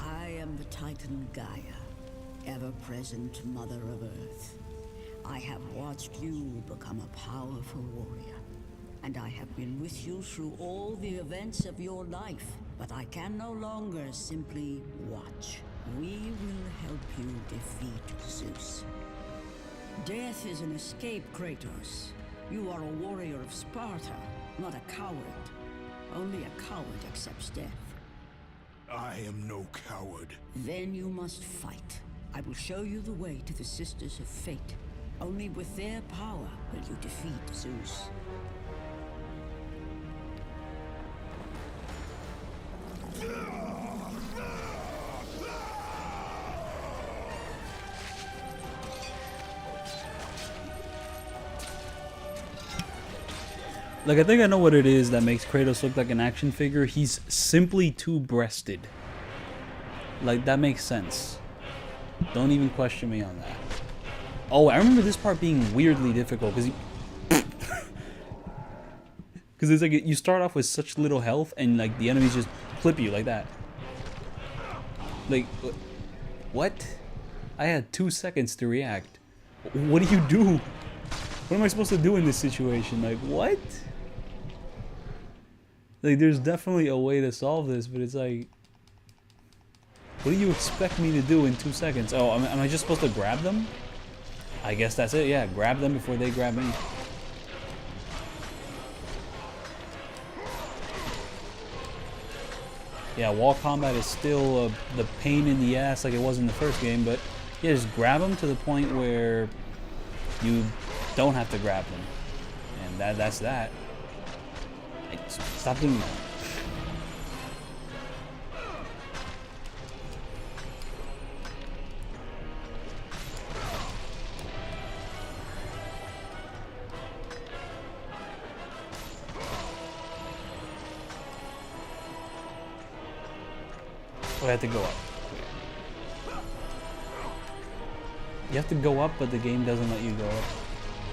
I am the Titan Gaia, ever-present Mother of Earth. I have watched you become a powerful warrior, and I have been with you through all the events of your life. But I can no longer simply watch. We will help you defeat Zeus. Death is an escape, Kratos. You are a warrior of Sparta, not a coward. Only a coward accepts death. I am no coward. Then you must fight. I will show you the way to the Sisters of Fate. Only with their power will you defeat Zeus. Like, I think I know what it is that makes Kratos look like an action figure. He's simply two-breasted. Like, that makes sense. Don't even question me on that. Oh, I remember this part being weirdly difficult because because it's like you start off with such little health and like the enemies just clip you like that. Like, what? I had 2 seconds to react. What do you do? What am I supposed to do in this situation? Like, what? Like, there's definitely a way to solve this, but it's like, what do you expect me to do in 2 seconds? Oh, am I just supposed to grab them? I guess that's it, yeah. Grab them before they grab me. Yeah, wall combat is still the pain in the ass like it was in the first game, but yeah, just grab them to the point where you don't have to grab them. And that's that. Stop doing that. Oh, I have to go up. You have to go up, but the game doesn't let you go up.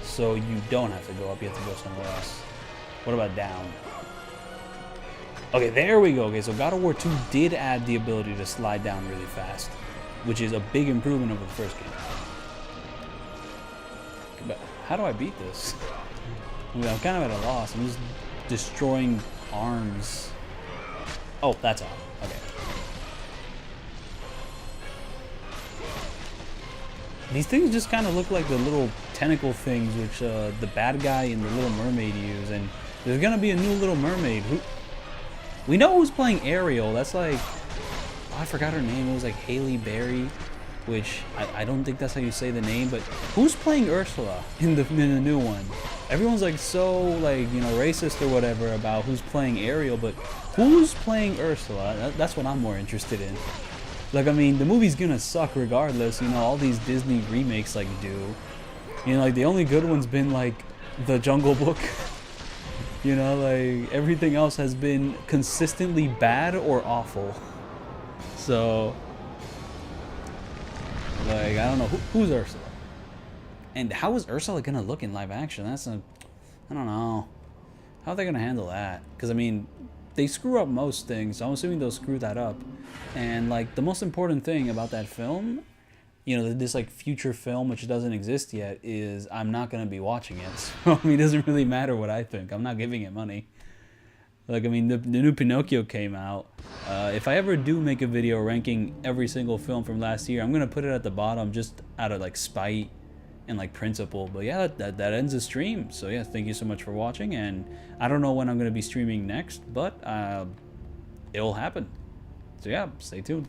So you don't have to go up, you have to go somewhere else. What about down? Okay, there we go. Okay, so God of War 2 did add the ability to slide down really fast, which is a big improvement over the first game. But how do I beat this? I mean, I'm kind of at a loss. I'm just destroying arms. Oh, that's all. Okay. These things just kind of look like the little tentacle things which the bad guy in the Little Mermaid use, and there's gonna be a new Little Mermaid. We know who's playing Ariel. That's like, oh, I forgot her name. It was like Halle Berry, which I don't think that's how you say the name. But who's playing Ursula in the new one? Everyone's like so like, you know, racist or whatever about who's playing Ariel, but who's playing Ursula? That's what I'm more interested in. Like, I mean, the movie's gonna suck regardless. You know, all these Disney remakes like do. You know, like the only good one's been like The Jungle Book. You know, like everything else has been consistently bad or awful. So, like, I don't know who's Ursula, and how is Ursula gonna look in live action? That's a, I don't know, how are they gonna handle that? Because I mean, they screw up most things, so I'm assuming they'll screw that up. And like the most important thing about that film, you know, this like future film which doesn't exist yet, is I'm not gonna be watching it. So I mean, it doesn't really matter what I think. I'm not giving it money. Like, I mean, the new Pinocchio came out. If I ever do make a video ranking every single film from last year, I'm gonna put it at the bottom just out of like spite and like principle. But yeah, that ends the stream. So yeah, thank you so much for watching, and I don't know when I'm gonna be streaming next, but it'll happen. So yeah, stay tuned.